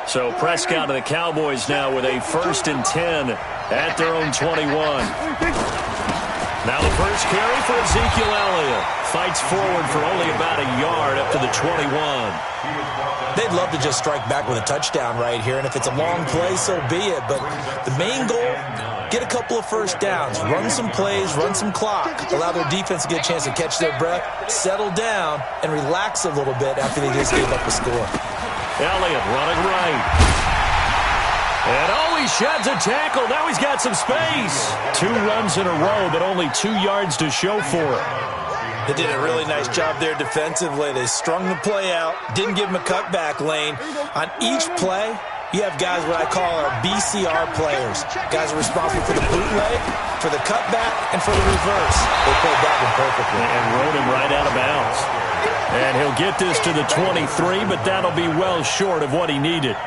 So Prescott and the Cowboys now with a 1st and 10 at their own 21. Now the first carry for Ezekiel Elliott. Fights forward for only about a yard up to the 21.
They'd love to just strike back with a touchdown right here, and if it's a long play, so be it. But the main goal, get a couple of first downs, run some plays, run some clock, allow their defense to get a chance to catch their breath, settle down, and relax a little bit after they just gave up a score.
Elliott running right. And he sheds a tackle. Now he's got some space. 2 runs in a row, but only 2 yards to show for it.
They did a really nice job there defensively. They strung the play out, didn't give him a cutback lane. On each play, you have guys what I call our BCR players. Guys are responsible for the bootleg, for the cutback, and for the reverse. They played that one perfectly.
And rode him right out of bounds. And he'll get this to the 23, but that'll be well short of what he needed.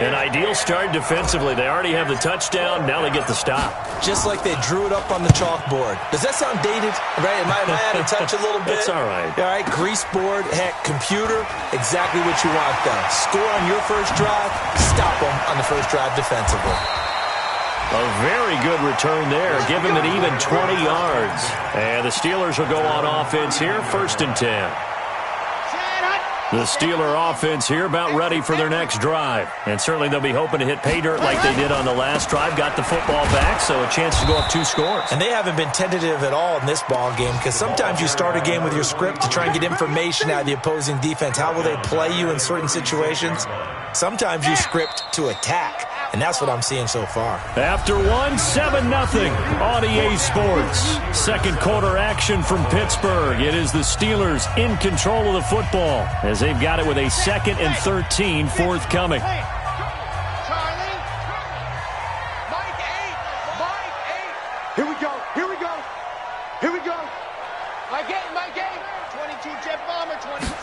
An ideal start defensively. They already have the touchdown. Now they get the stop.
Just like they drew it up on the chalkboard. Does that sound dated? Right? Am I out of touch a little bit?
It's all right.
All right, grease board, heck, computer, exactly what you want though. Score on your first drive, stop them on the first drive defensively.
A very good return there. Give him an even 20 yards. And the Steelers will go on offense here, 1st and 10. The Steeler offense here about ready for their next drive. And certainly they'll be hoping to hit pay dirt like they did on the last drive. Got the football back, so a chance to go up 2 scores.
And they haven't been tentative at all in this ball game, because sometimes you start a game with your script to try and get information out of the opposing defense. How will they play you in certain situations? Sometimes you script to attack. And that's what I'm seeing so far.
After 7-0 on EA Sports. Second quarter action from Pittsburgh. It is the Steelers in control of the football as they've got it with a 2nd and 13 forthcoming.
Charlie. Mike 8. Here we go. Here we go. Here we go. Mike 8. 22 jet bomber. 26.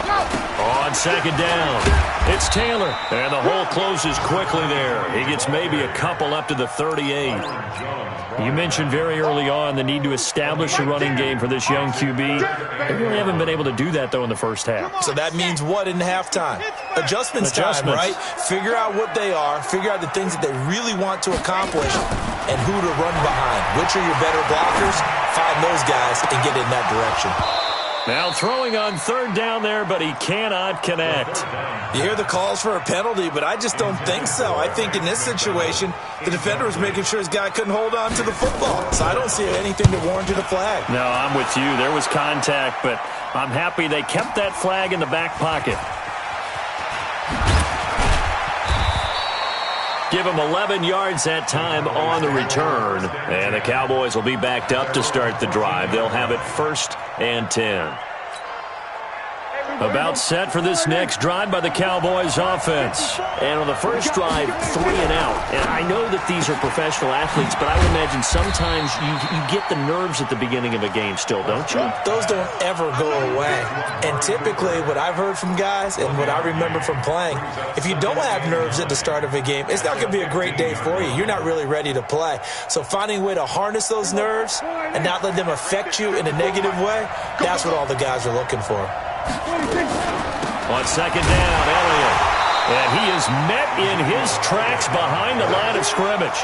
Go.
On 2nd down. It's Taylor, and the hole closes quickly there. He gets maybe a couple up to the 38. You mentioned very early on the need to establish a running game for this young QB. They really haven't been able to do that, though, in the first half.
So that means what in halftime? Adjustments time, right? Figure out what they are, figure out the things that they really want to accomplish, and who to run behind. Which are your better blockers? Find those guys and get in that direction.
Now throwing on third down there, but he cannot connect.
You hear the calls for a penalty, but I just don't think so. I think in this situation, the defender was making sure his guy couldn't hold on to the football. So I don't see anything that warranted a flag.
No, I'm with you. There was contact, but I'm happy they kept that flag in the back pocket. Give them 11 yards that time on the return. And the Cowboys will be backed up to start the drive. They'll have it 1st and 10. About set for this next drive by the Cowboys offense. And on the first drive, 3 and out. And I know that these are professional athletes, but I would imagine sometimes you get the nerves at the beginning of a game still, don't you?
Those don't ever go away. And typically what I've heard from guys and what I remember from playing, if you don't have nerves at the start of a game, it's not going to be a great day for you. You're not really ready to play. So finding a way to harness those nerves and not let them affect you in a negative way, that's what all the guys are looking for.
On second down, Elliott. And he is met in his tracks behind the line of scrimmage.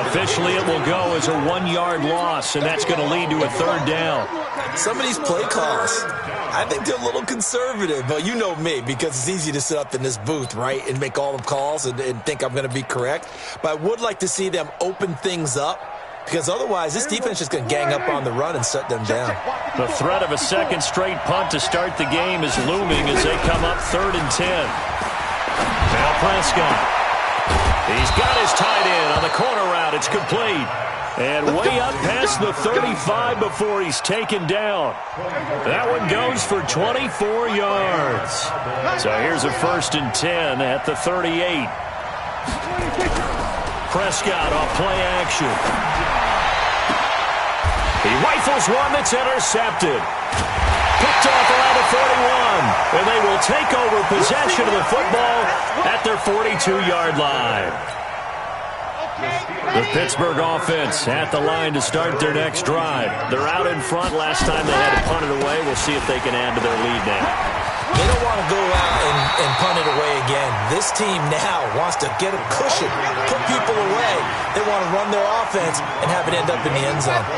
Officially, it will go as a 1-yard loss, and that's going to lead to a 3rd down.
Some of these play calls, I think they're a little conservative, but you know me, because it's easy to sit up in this booth, right, and make all the calls and think I'm going to be correct. But I would like to see them open things up, because otherwise this defense is going to gang up on the run and shut them down.
The threat of a second straight punt to start the game is looming as they come up 3rd and 10. Now Prescott. He's got his tight end on the corner route. It's complete. And way up past the 35 before he's taken down. That one goes for 24 yards. So here's a 1st and 10 at the 38. Prescott off play action. He rifles one that's intercepted. Picked off around the 41. And they will take over possession of the football at their 42-yard line. The Pittsburgh offense at the line to start their next drive. They're out in front. Last time they had to punt it away. We'll see if they can add to their lead now.
They don't want to go out and punt it away again. This team now wants to get a cushion, put people away. They want to run their offense and have it end up in the end zone.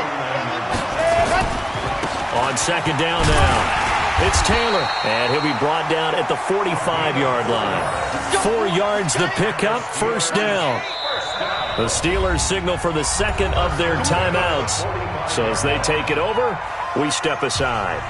On second down now, it's Taylor, and he'll be brought down at the 45-yard line. 4 yards the pickup, 1st down. The Steelers signal for the second of their timeouts. So as they take it over, we step aside.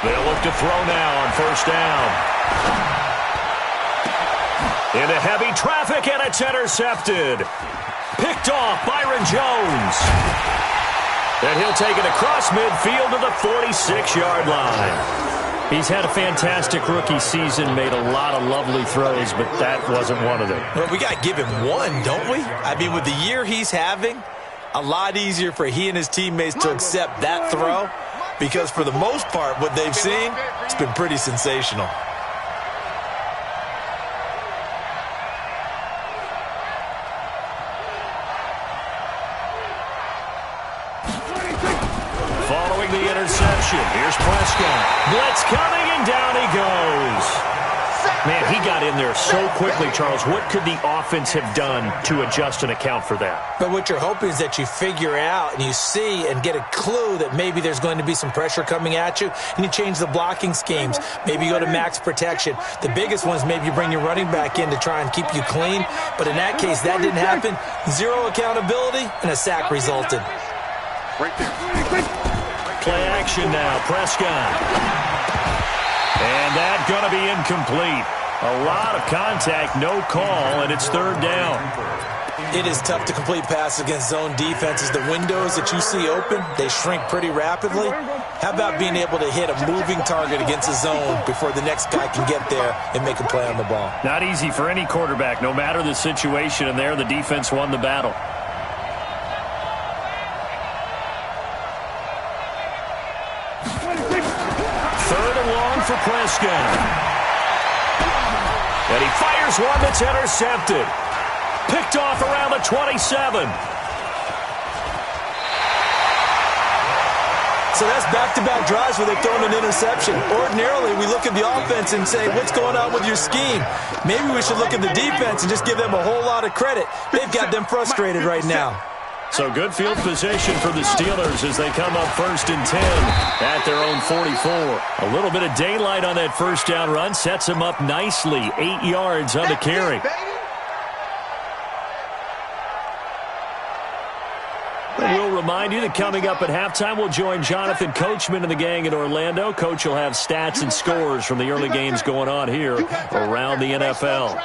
They'll look to throw now on 1st down. Into heavy traffic, and it's intercepted. Picked off Byron Jones. And he'll take it across midfield to the 46-yard line. He's had a fantastic rookie season, made a lot of lovely throws, but that wasn't one of them.
Well, we got to give him one, don't we? I mean, with the year he's having, a lot easier for he and his teammates to accept that throw. Because for the most part, what they've seen, it's been pretty sensational.
Following the interception, here's Prescott. Blitz coming, and down he goes. Man, he got in there so quickly, Charles. What could the offense have done to adjust and account for that?
But what you're hoping is that you figure out and you see and get a clue that maybe there's going to be some pressure coming at you, and you change the blocking schemes. Maybe you go to max protection. The biggest one is maybe you bring your running back in to try and keep you clean. But in that case, that didn't happen. 0 accountability, and a sack resulted.
Play action now, Prescott. And that's going to be incomplete. A lot of contact, no call, and it's 3rd down.
It is tough to complete passes against zone defenses. The windows that you see open, they shrink pretty rapidly. How about being able to hit a moving target against a zone before the next guy can get there and make a play on the ball?
Not easy for any quarterback, no matter the situation, and there the defense won the battle. For Prescott. And he fires one that's intercepted. Picked off around the 27.
So that's back-to-back drives where they've thrown an interception. Ordinarily, we look at the offense and say, what's going on with your scheme? Maybe we should look at the defense and just give them a whole lot of credit. They've got them frustrated right now.
So good field position for the Steelers as they come up 1st and 10 at their own 44. A little bit of daylight on that first down run sets them up nicely. 8 yards on the carry. We'll remind you that coming up at halftime, we'll join Jonathan Coachman and the gang in Orlando. Coach will have stats and scores from the early games going on here around the NFL.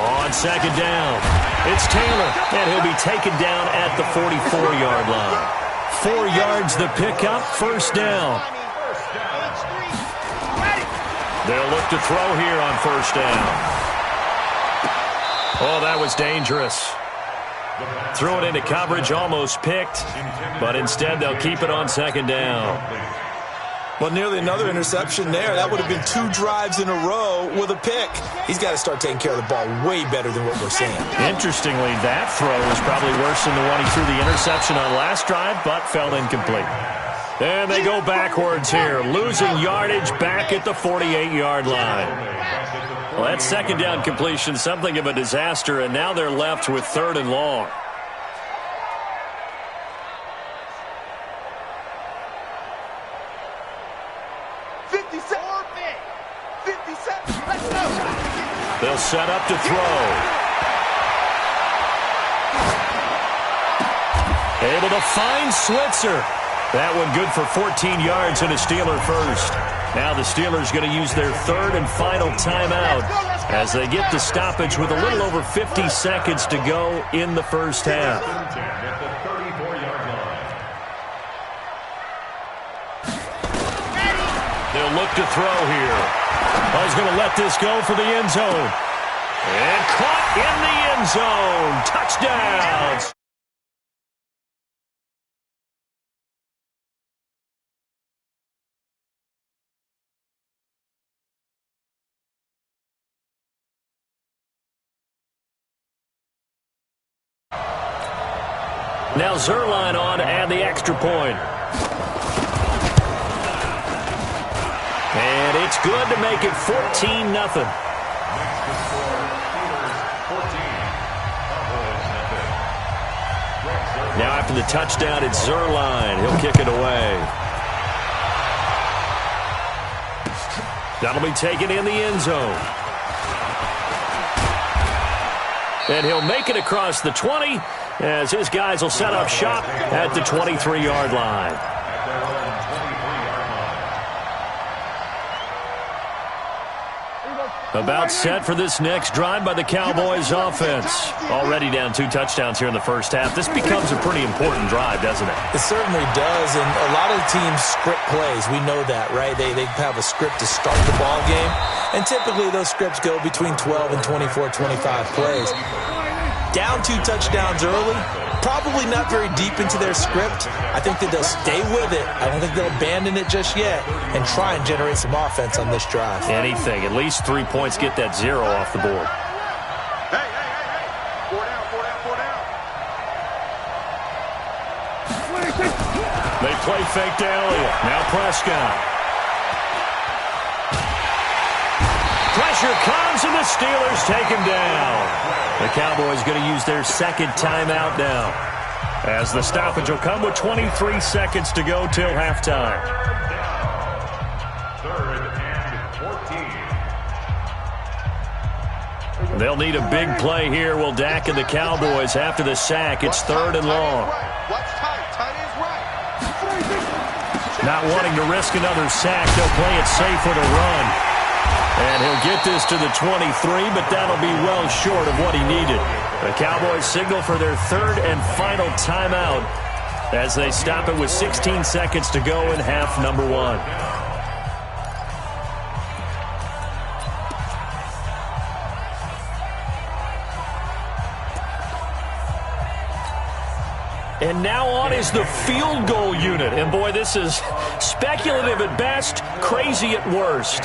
On 2nd down, it's Taylor, and he'll be taken down at the 44-yard line. 4 yards the pickup, 1st down. They'll look to throw here on 1st down. Oh, that was dangerous. Threw it into coverage, almost picked, but instead they'll keep it on 2nd down.
Well, nearly another interception there. That would have been 2 drives in a row with a pick. He's got to start taking care of the ball way better than what we're seeing.
Interestingly, that throw was probably worse than the one he threw the interception on last drive, but fell incomplete. And they go backwards here, losing yardage back at the 48-yard line. Well, that 2nd down completion, something of a disaster, and now they're left with 3rd and long. They'll set up to throw. Able to find Switzer. That one good for 14 yards and a Steeler first. Now the Steelers going to use their 3rd and final timeout as they get the stoppage with a little over 50 seconds to go in the first half. They'll look to throw here. Oh, he's going to let this go for the end zone. And caught in the end zone. Touchdown. Now Zerline on to add the extra point. And it's good to make it 14-0. Now after the touchdown, it's Zerline. He'll kick it away. That'll be taken in the end zone. And he'll make it across the 20 as his guys will set up shop at the 23-yard line. About set for this next drive by the Cowboys offense. Already down 2 touchdowns here in the first half. This becomes a pretty important drive, doesn't it?
It certainly does, and a lot of teams script plays. We know that, right? They have a script to start the ball game, and typically those scripts go between 12 and 24, 25 plays. Down 2 touchdowns early, probably not very deep into their script. I think that they'll stay with it. I don't think they'll abandon it just yet and try and generate some offense on this drive.
Anything. At least 3 points, get that 0 off the board.
Hey. 4 down.
They play fake to Elliott. Now Prescott. Pressure comes and the Steelers take him down. The Cowboys going to use their 2nd timeout now, as the stoppage will come with 23 seconds to go till halftime.
3rd and 14.
They'll need a big play here. Will Dak and the Cowboys after the sack. It's 3rd and long. Not wanting to risk another sack, they'll play it safe with a run. And he'll get this to the 23, but that'll be well short of what he needed. The Cowboys signal for their 3rd and final timeout as they stop it with 16 seconds to go in half number 1. And now on is the field goal unit. And boy, this is speculative at best, crazy at worst.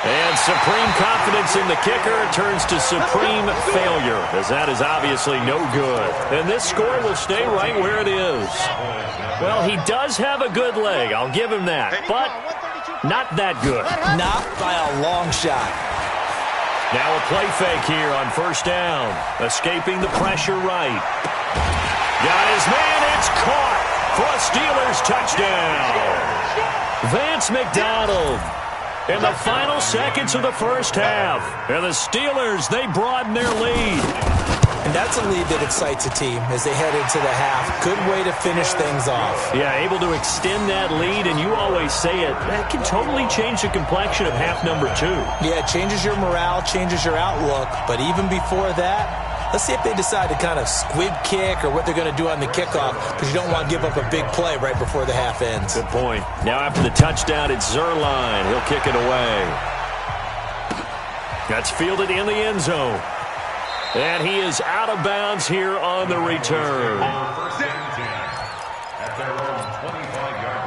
And supreme confidence in the kicker turns to supreme failure, as that is obviously no good. And this score will stay right where it is. Well, he does have a good leg, I'll give him that, but not that good.
Not by a long shot.
Now a play fake here on first down. Escaping the pressure right. Got his man, it's caught for a Steelers touchdown. Vance McDonald. In the final seconds of the first half. And the Steelers, they broaden their lead.
And that's a lead that excites a team as they head into the half. Good way to finish things off.
Yeah, able to extend that lead, and you always say it, that can totally change the complexion of half number 2.
Yeah, it changes your morale, changes your outlook. But even before that, let's see if they decide to kind of squib kick or what they're going to do on the kickoff, because you don't want to give up a big play right before the half ends.
Good point. Now after the touchdown, it's Zerline. He'll kick it away. That's fielded in the end zone. And he is out of bounds here on the return.
First and 10 at their own 25-yard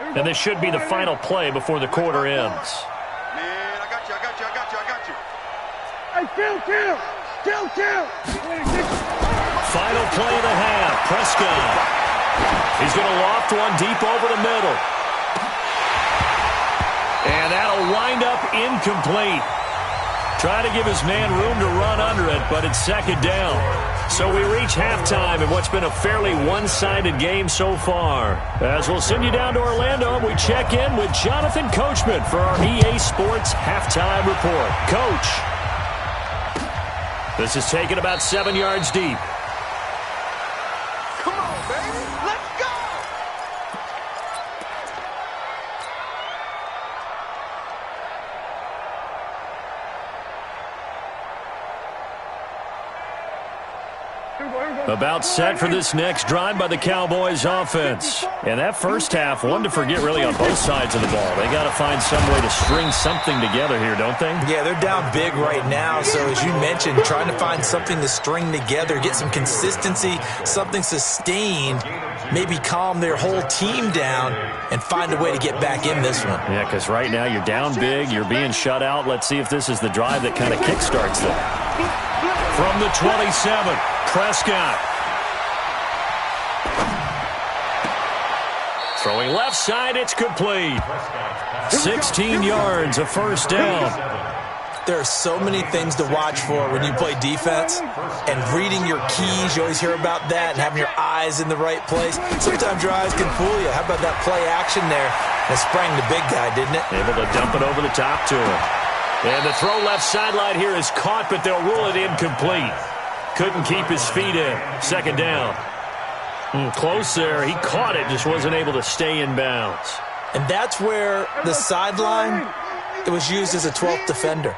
line.
And this should be the final play before the quarter ends.
Man, I got you.
Hey, kill.
Final play of the half. Prescott. He's going to loft one deep over the middle. And that'll wind up incomplete. Try to give his man room to run under it, but it's second down. So we reach halftime in what's been a fairly one-sided game so far. As we'll send you down to Orlando, and we check in with Jonathan Coachman for our EA Sports Halftime Report. Coach, this is taken about 7 yards deep.
Come on, baby. Let's go.
About set for this next drive by the Cowboys offense. And that first half, one to forget really on both sides of the ball. They got to find some way to string something together here, don't they?
Yeah, they're down big right now. So as you mentioned, trying to find something to string together, get some consistency, something sustained, maybe calm their whole team down and find a way to get back in this one.
Yeah, because right now you're down big, you're being shut out. Let's see if this is the drive that kind of kickstarts them. From the 27, Prescott. Throwing left side, it's complete. 16 yards, a first down.
There are so many things to watch for when you play defense, and reading your keys, you always hear about that, and having your eyes in the right place. Sometimes your eyes can fool you. How about that play action there? It sprang the big guy, didn't it?
Able to dump it over the top to him. And the throw left sideline here is caught, but they'll rule it incomplete. Couldn't keep his feet in. Second down. Close there. He caught it, just wasn't able to stay in bounds.
And that's where the sideline, it was used as a 12th defender.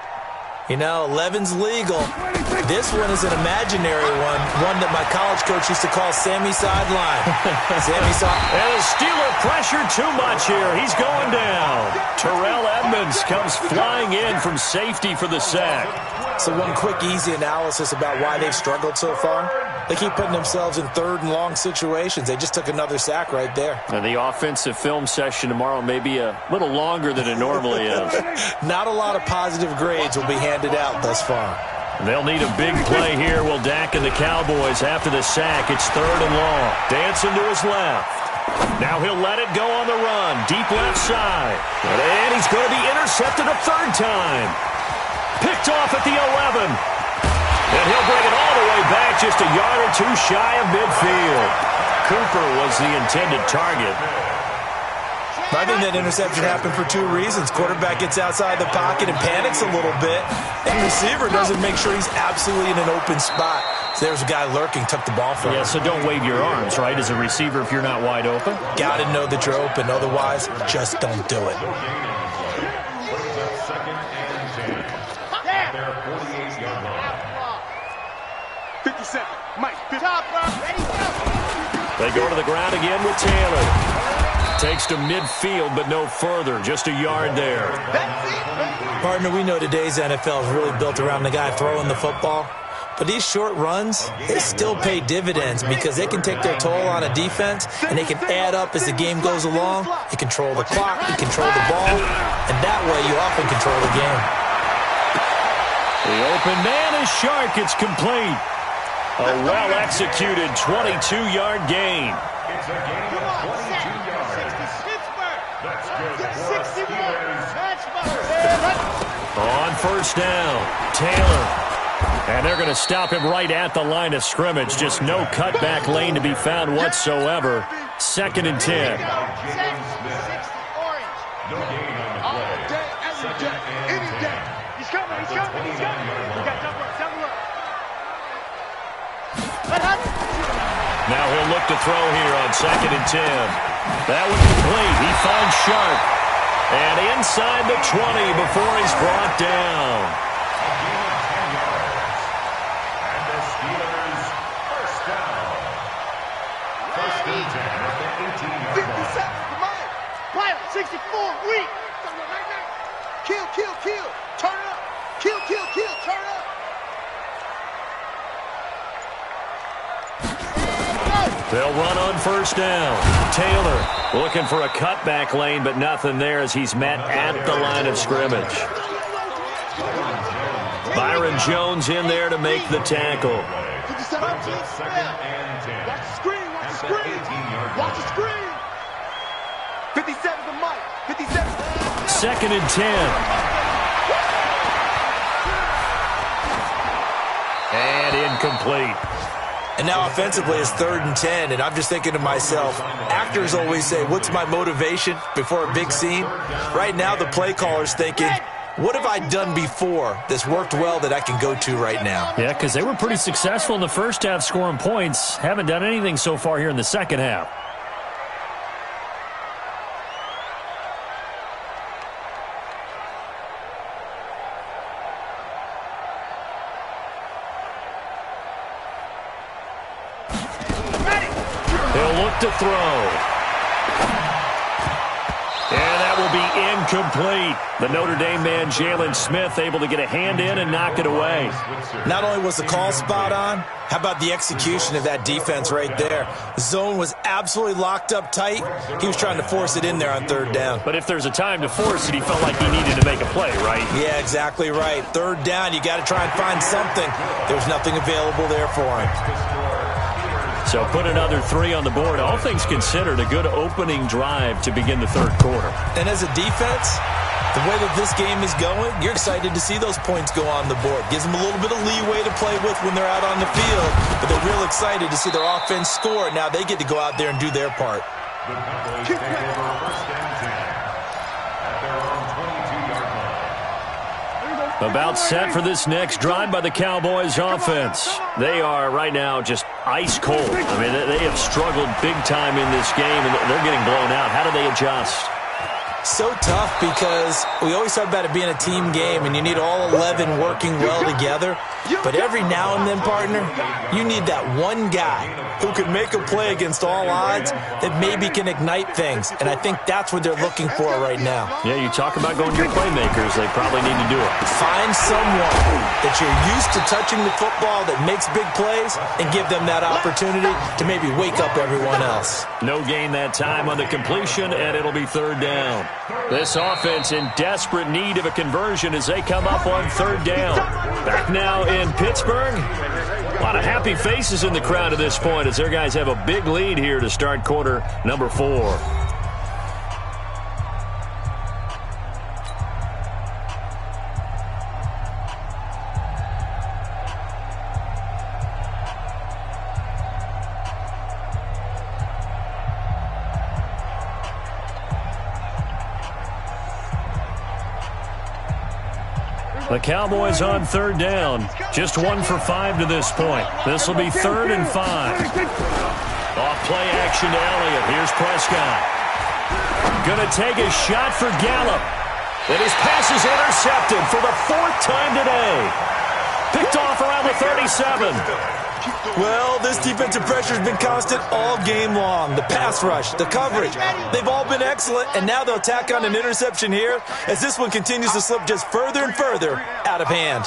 You know, 11's legal. This one is an imaginary one that my college coach used to call Sammy Sideline. Sammy Sideline.
And the Steeler pressure too much here. He's going down. Terrell Edmonds comes flying in from safety for the sack.
So one quick, easy analysis about why they've struggled so far. They keep putting themselves in third and long situations. They just took another sack right there.
And the offensive film session tomorrow may be a little longer than it normally is.
Not a lot of positive grades will be handed out thus far.
They'll need a big play here. Will Dak and the Cowboys after the sack. It's third and long. Dancing to his left. Now he'll let it go on the run. Deep left side. And he's going to be intercepted a third time. Picked off at the 11. And he'll bring it all the way back just a yard or two shy of midfield. Cooper was the intended target.
I think that interception happened for two reasons. Quarterback gets outside the pocket and panics a little bit. And receiver doesn't make sure he's absolutely in an open spot. So there's a guy lurking, took the ball from him.
Yeah, so don't wave your arms, right, as a receiver if you're not wide open.
Got to know that you're open. Otherwise, just don't do it.
Second and 10 at their 48-yard line.
57. Mike, top, ready, go.
They go to the ground again with Taylor. Takes to midfield, but no further. Just a yard there.
Partner, we know today's NFL is really built around the guy throwing the football. But these short runs, they still pay dividends because they can take their toll on a defense, and they can add up as the game goes along. You control the clock, you control the ball, and that way you often control the game.
The open man is Shark. It's complete. A well-executed 22-yard gain.
It's a game of 22 yards. That's good for Steelers.
On first down, Taylor. And they're going to stop him right at the line of scrimmage. Just no cutback lane to be found whatsoever. 2nd and 10.
No gain on the play. Second and 10.
He's coming. We got double up.
Now he'll look to throw here on 2nd and 10. That would complete. He finds Sharp. And inside the 20 before he's brought down.
Kill. Turn it up. Kill. Turn it up.
They'll run on first down. Taylor looking for a cutback lane, but nothing there as he's met at the line of scrimmage. Byron Jones in there to make the tackle.
Second and 10.
Watch the screen. Watch the screen. 57 to Mike. 57.
2nd and 10. And incomplete.
And now offensively it's 3rd and 10, and I'm just thinking to myself, actors always say, what's my motivation before a big scene? Right now the play caller's thinking, what have I done before that's worked well that I can go to right now?
Yeah, because they were pretty successful in the first half scoring points. Haven't done anything so far here in the second half. To throw. And that will be incomplete. The Notre Dame man, Jalen Smith, able to get a hand in and knock it away.
Not only was the call spot on, how about the execution of that defense right there? The zone was absolutely locked up tight. He was trying to force it in there on 3rd down.
But if there's a time to force it, he felt like he needed to make a play, right?
Yeah, exactly right. 3rd down, you got to try and find something. There's nothing available there for him.
So put another 3 on the board. All things considered, a good opening drive to begin the 3rd quarter.
And as a defense, the way that this game is going, you're excited to see those points go on the board. Gives them a little bit of leeway to play with when they're out on the field, but they're real excited to see their offense score. Now they get to go out there and do their part.
The Cowboys take over 1st and 10 at their own 22-yard line.
About set for this next drive by the Cowboys offense. They are right now just ice cold. I mean, they have struggled big time in this game, and they're getting blown out. How do they adjust?
So tough because we always talk about it being a team game, and you need all 11 working well together. But every now and then, partner, you need that one guy who can make a play against all odds that maybe can ignite things. And I think that's what they're looking for right now.
Yeah, you talk about going to your playmakers. They probably need to do it.
Find someone that you're used to touching the football that makes big plays and give them that opportunity to maybe wake up everyone else.
No gain that time on the completion, and it'll be 3rd down. This offense in desperate need of a conversion as they come up on 3rd down. Back now in Pittsburgh. A lot of happy faces in the crowd at this point as their guys have a big lead here to start quarter number 4. The Cowboys on 3rd down. Just 1 for 5 to this point. This will be 3rd and 5. Off play action to Elliott. Here's Prescott. Going to take a shot for Gallup. And his pass is intercepted for the 4th time today. Picked off around the 37.
Well, this defensive pressure has been constant all game long. The pass rush, the coverage, they've all been excellent, and now they'll tack on an interception here as this one continues to slip just further and further out of hand.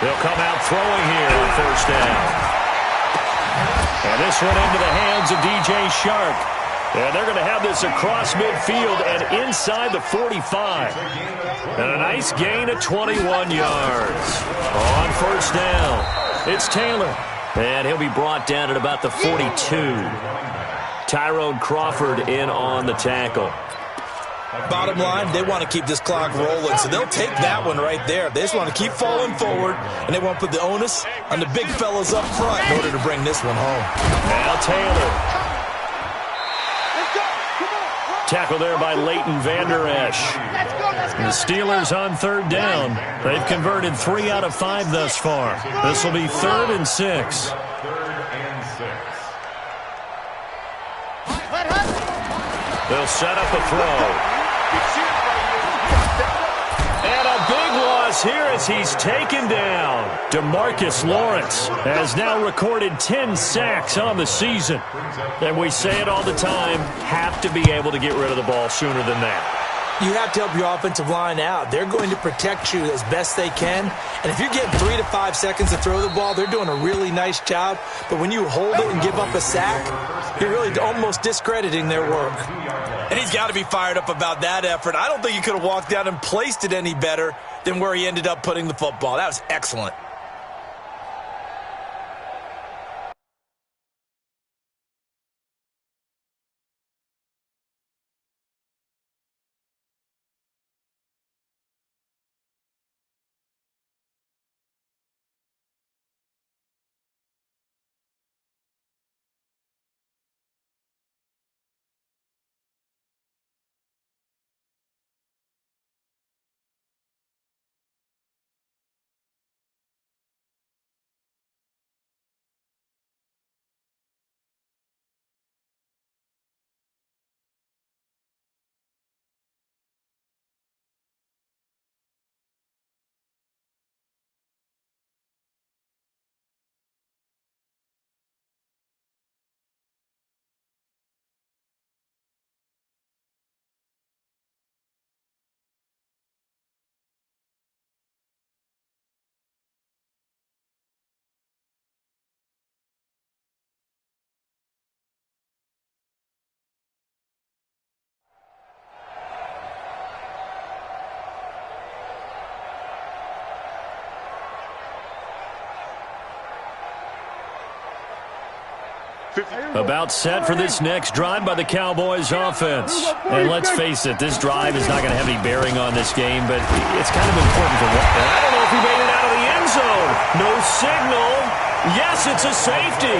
They'll come out throwing here on first down. And this one into the hands of DJ Shark. And they're going to have this across midfield and inside the 45. And a nice gain of 21 yards. On first down, it's Taylor. And he'll be brought down at about the 42. Tyrone Crawford in on the tackle.
Bottom line, they want to keep this clock rolling, so they'll take that one right there. They just want to keep falling forward, and they want to put the onus on the big fellas up front in order to bring this one home.
Now Taylor. Tackle there by Leighton Vander Esch. The Steelers on third down. They've converted 3 out of 5 thus far. This will be 3rd and 6. They'll set up a throw. And a big loss here as he's taken down. DeMarcus Lawrence has now recorded 10 sacks on the season. And we say it all the time, have to be able to get rid of the ball sooner than that.
You have to help your offensive line out. They're going to protect you as best they can. And if you're getting 3 to 5 seconds to throw the ball, they're doing a really nice job. But when you hold it and give up a sack, you're really almost discrediting their work. And he's got to be fired up about that effort. I don't think he could have walked down and placed it any better than where he ended up putting the football. That was excellent.
About set for this next drive by the Cowboys offense. And let's face it, this drive is not going to have any bearing on this game, but it's kind of important for what. I don't know if he made it out of the end zone. No signal. Yes, it's a safety.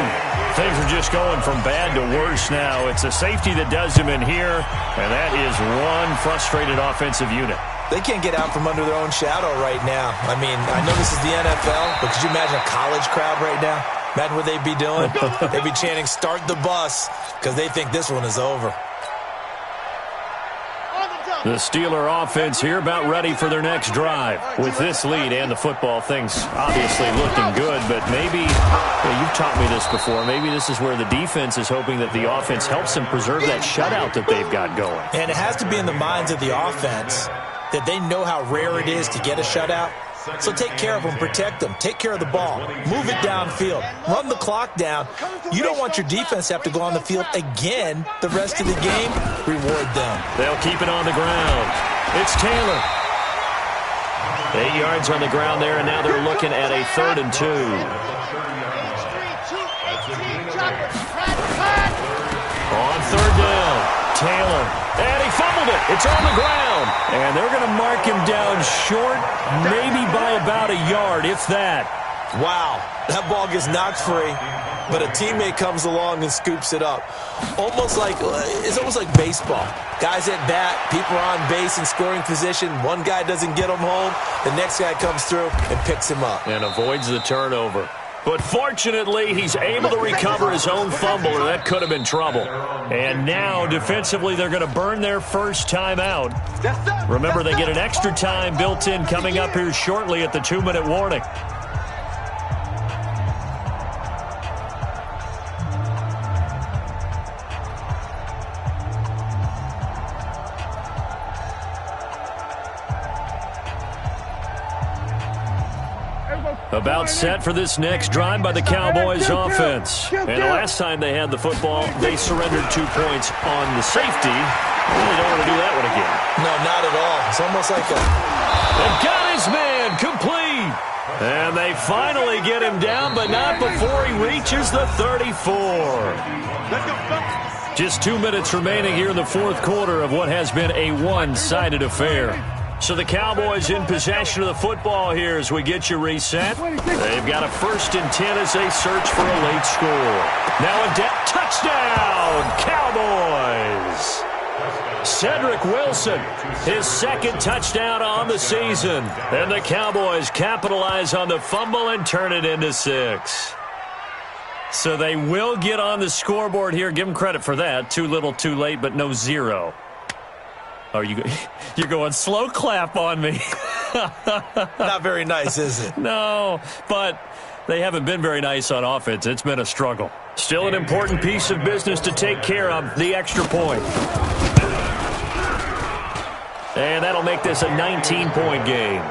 Things are just going from bad to worse now. It's a safety that does him in here, and that is one frustrated offensive unit.
They can't get out from under their own shadow right now. I mean, I know this is the NFL, but could you imagine a college crowd right now? Imagine what they'd be doing. They'd be chanting, "Start the bus," because they think this one is over.
The Steeler offense here about ready for their next drive. With this lead and the football, things obviously looking good, but maybe, you've taught me this before, maybe this is where the defense is hoping that the offense helps them preserve that shutout that they've got going.
And it has to be in the minds of the offense that they know how rare it is to get a shutout. So take care of them, protect them, take care of the ball, move it downfield, run the clock down. You don't want your defense to have to go on the field again the rest of the game. Reward them.
They'll keep it on the ground. It's Taylor. 8 yards on the ground there, and now they're looking at a 3rd and 2. On 3rd down. Taylor, and he fumbled it. It's on the ground, and they're going to mark him down short, maybe by about a yard, if that.
Wow, that ball gets knocked free, but a teammate comes along and scoops it up. It's almost like baseball. Guys at bat, people are on base in scoring position. One guy doesn't get him home. The next guy comes through and picks him up.
And avoids the turnover. But fortunately, he's able to recover his own fumble, or that could have been trouble. And now, defensively, they're going to burn their first timeout. Remember, they get an extra time built in coming up here shortly at the 2-minute warning. About set for this next drive by the Cowboys offense. And the last time they had the football, they surrendered 2 points on the safety. They don't want to do that one again.
No, not at all. It's almost like
They got his man complete. And they finally get him down, but not before he reaches the 34. Just 2 minutes remaining here in the fourth quarter of what has been a one-sided affair. So the Cowboys in possession of the football here as we get you reset. They've got a 1st and 10 as they search for a late score. Now a touchdown, Cowboys! Cedric Wilson, his 2nd touchdown on the season. And the Cowboys capitalize on the fumble and turn it into 6. So they will get on the scoreboard here. Give them credit for that. Too little, too late, but no 0. Oh, you're going slow clap on me.
not very nice, is it?
No, but they haven't been very nice on offense. It's been a struggle. Still an important piece of business to take care of, the extra point. And that'll make this a 19-point game.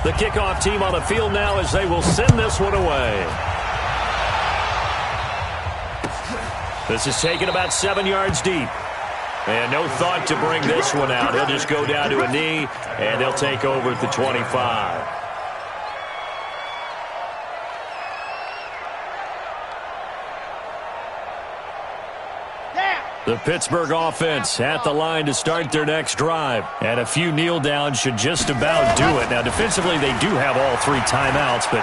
The kickoff team on the field now as they will send this one away. This is taken about 7 yards deep. And no thought to bring this one out. He'll just go down to a knee, and they'll take over at the 25. The Pittsburgh offense at the line to start their next drive. And a few kneel downs should just about do it. Now, defensively, they do have all 3 timeouts, but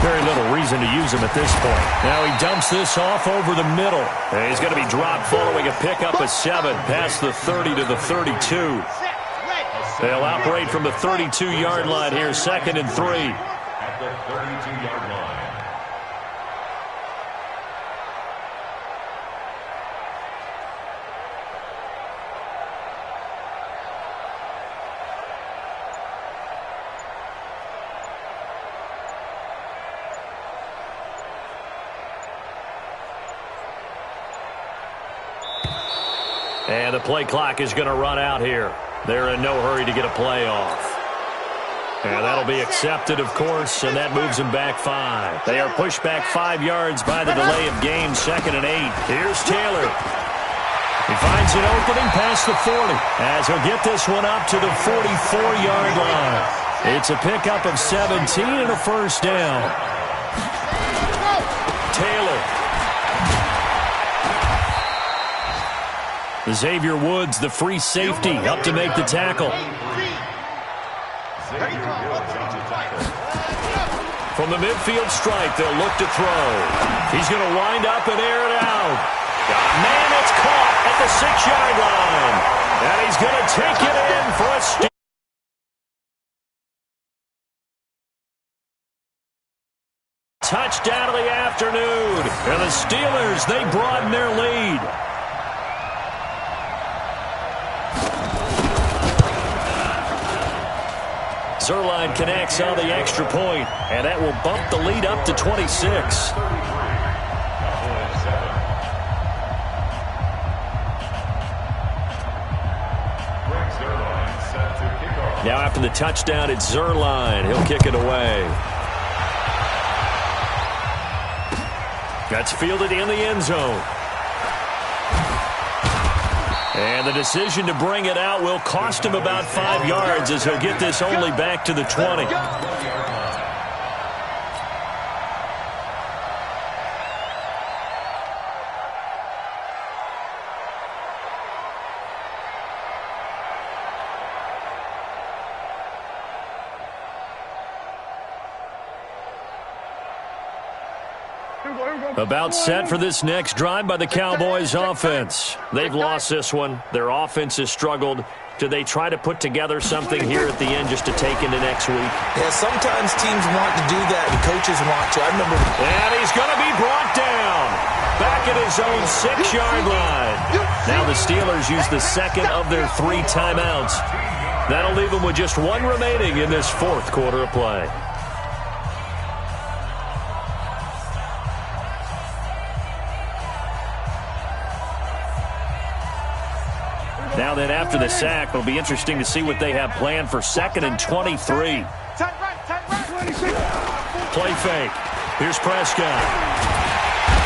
very little reason to use them at this point. Now he dumps this off over the middle. And he's going to be dropped following a pickup of 7 past the 30 to the 32. They'll operate from the 32-yard line here, 2nd and 3.
At the 32-yard line.
And the play clock is going to run out here. They're in no hurry to get a play off. And that'll be accepted, of course, and that moves them back 5. They are pushed back 5 yards by the delay of game, 2nd and 8. Here's Taylor. He finds an opening past the 40 as he'll get this one up to the 44-yard line. It's a pickup of 17 and a 1st down. Taylor. Xavier Woods, the free safety, up to make the tackle. From the midfield stripe, they'll look to throw. He's going to wind up and air it out. Man, it's caught at the 6-yard line. And he's going to take it in for a steal. Touchdown of the afternoon. And the Steelers, they broaden their lead. Zerline connects on the extra point, and that will bump the lead up to 26. Now after the touchdown, it's Zerline. He'll kick it away. That's fielded in the end zone. And the decision to bring it out will cost him about 5 yards as he'll get this only back to the 20. About set for this next drive by the Cowboys offense. They've lost this one. Their offense has struggled. Do they try to put together something here at the end just to take into next week?
Yeah, sometimes teams want to do that and coaches want to. I remember.
And he's going to be brought down. Back at his own 6-yard line. Now the Steelers use the second of their 3 timeouts. That'll leave them with just 1 remaining in this 4th quarter of play. Now then, after the sack, it'll be interesting to see what they have planned for 2nd and 23. Play fake. Here's Prescott.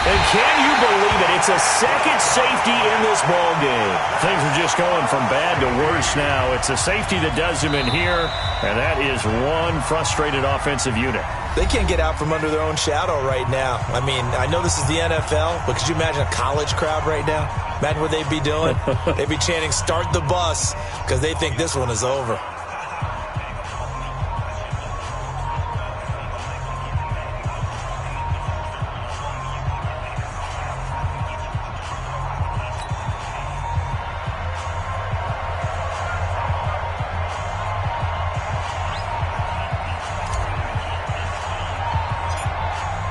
And can you believe it? It's a second safety in this ball game. Things are just going from bad to worse now. It's a safety that does him in here, and that is one frustrated offensive unit.
They can't get out from under their own shadow right now. I mean, I know this is the NFL, but could you imagine a college crowd right now? Imagine what they'd be doing. They'd be chanting, "Start the bus," because they think this one is over.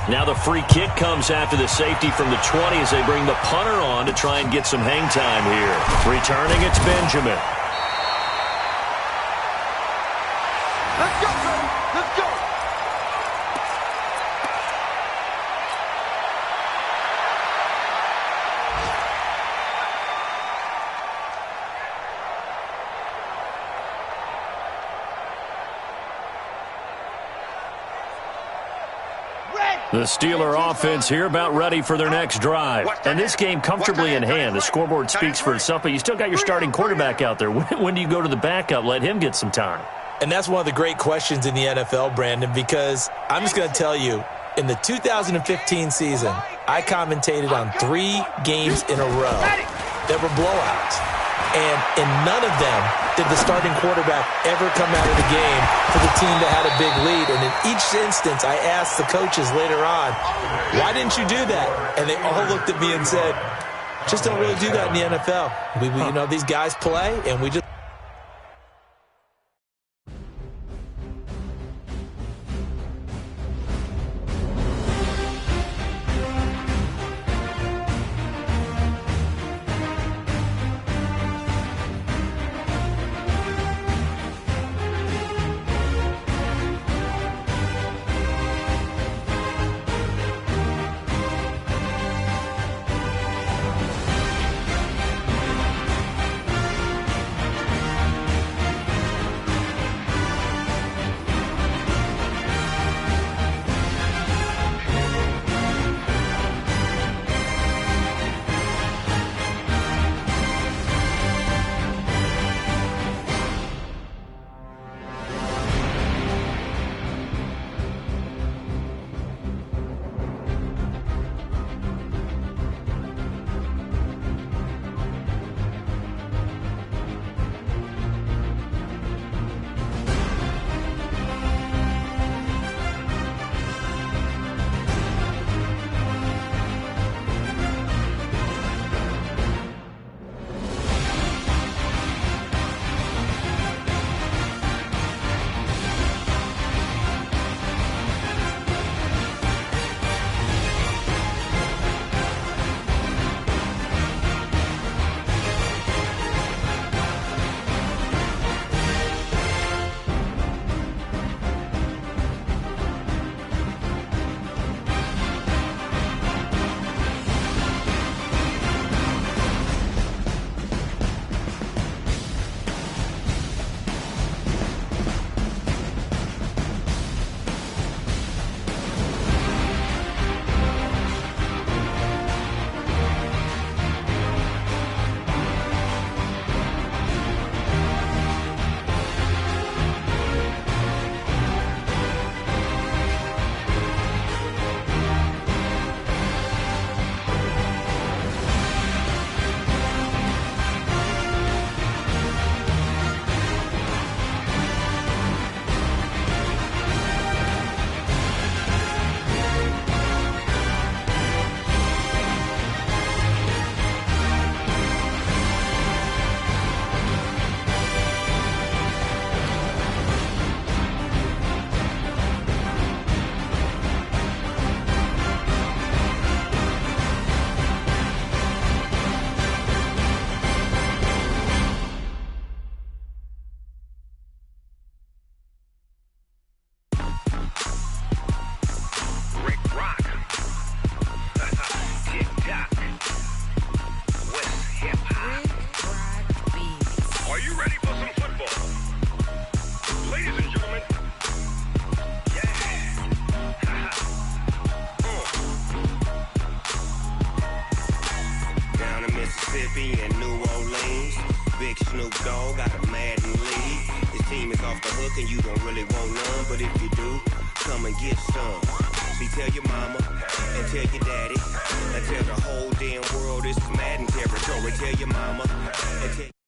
Now the free kick comes after the safety from the 20 as they bring the punter on to try and get some hang time here. Returning, it's Benjamin.
Let's go, Brady. Let's go.
The Steeler offense here about ready for their next drive. And this game comfortably in hand. The scoreboard speaks for itself, but you still got your starting quarterback out there. When do you go to the backup? Let him get some time.
And that's one of the great questions in the NFL, Brandon, because I'm just going to tell you, in the 2015 season, I commentated on 3 games in a row that were blowouts. And in none of them did the starting quarterback ever come out of the game for the team that had a big lead. And in each instance, I asked the coaches later on, why didn't you do that? And they all looked at me and said, just don't really do that in the NFL. You know, these guys play, and we just...
Mississippi and New Orleans. Big Snoop Dogg got a Madden lead. His team is off the hook and you don't really want none, but if you do, come and get some. See, tell your mama and tell your daddy and tell the whole damn world this is Madden territory. Tell your mama and tell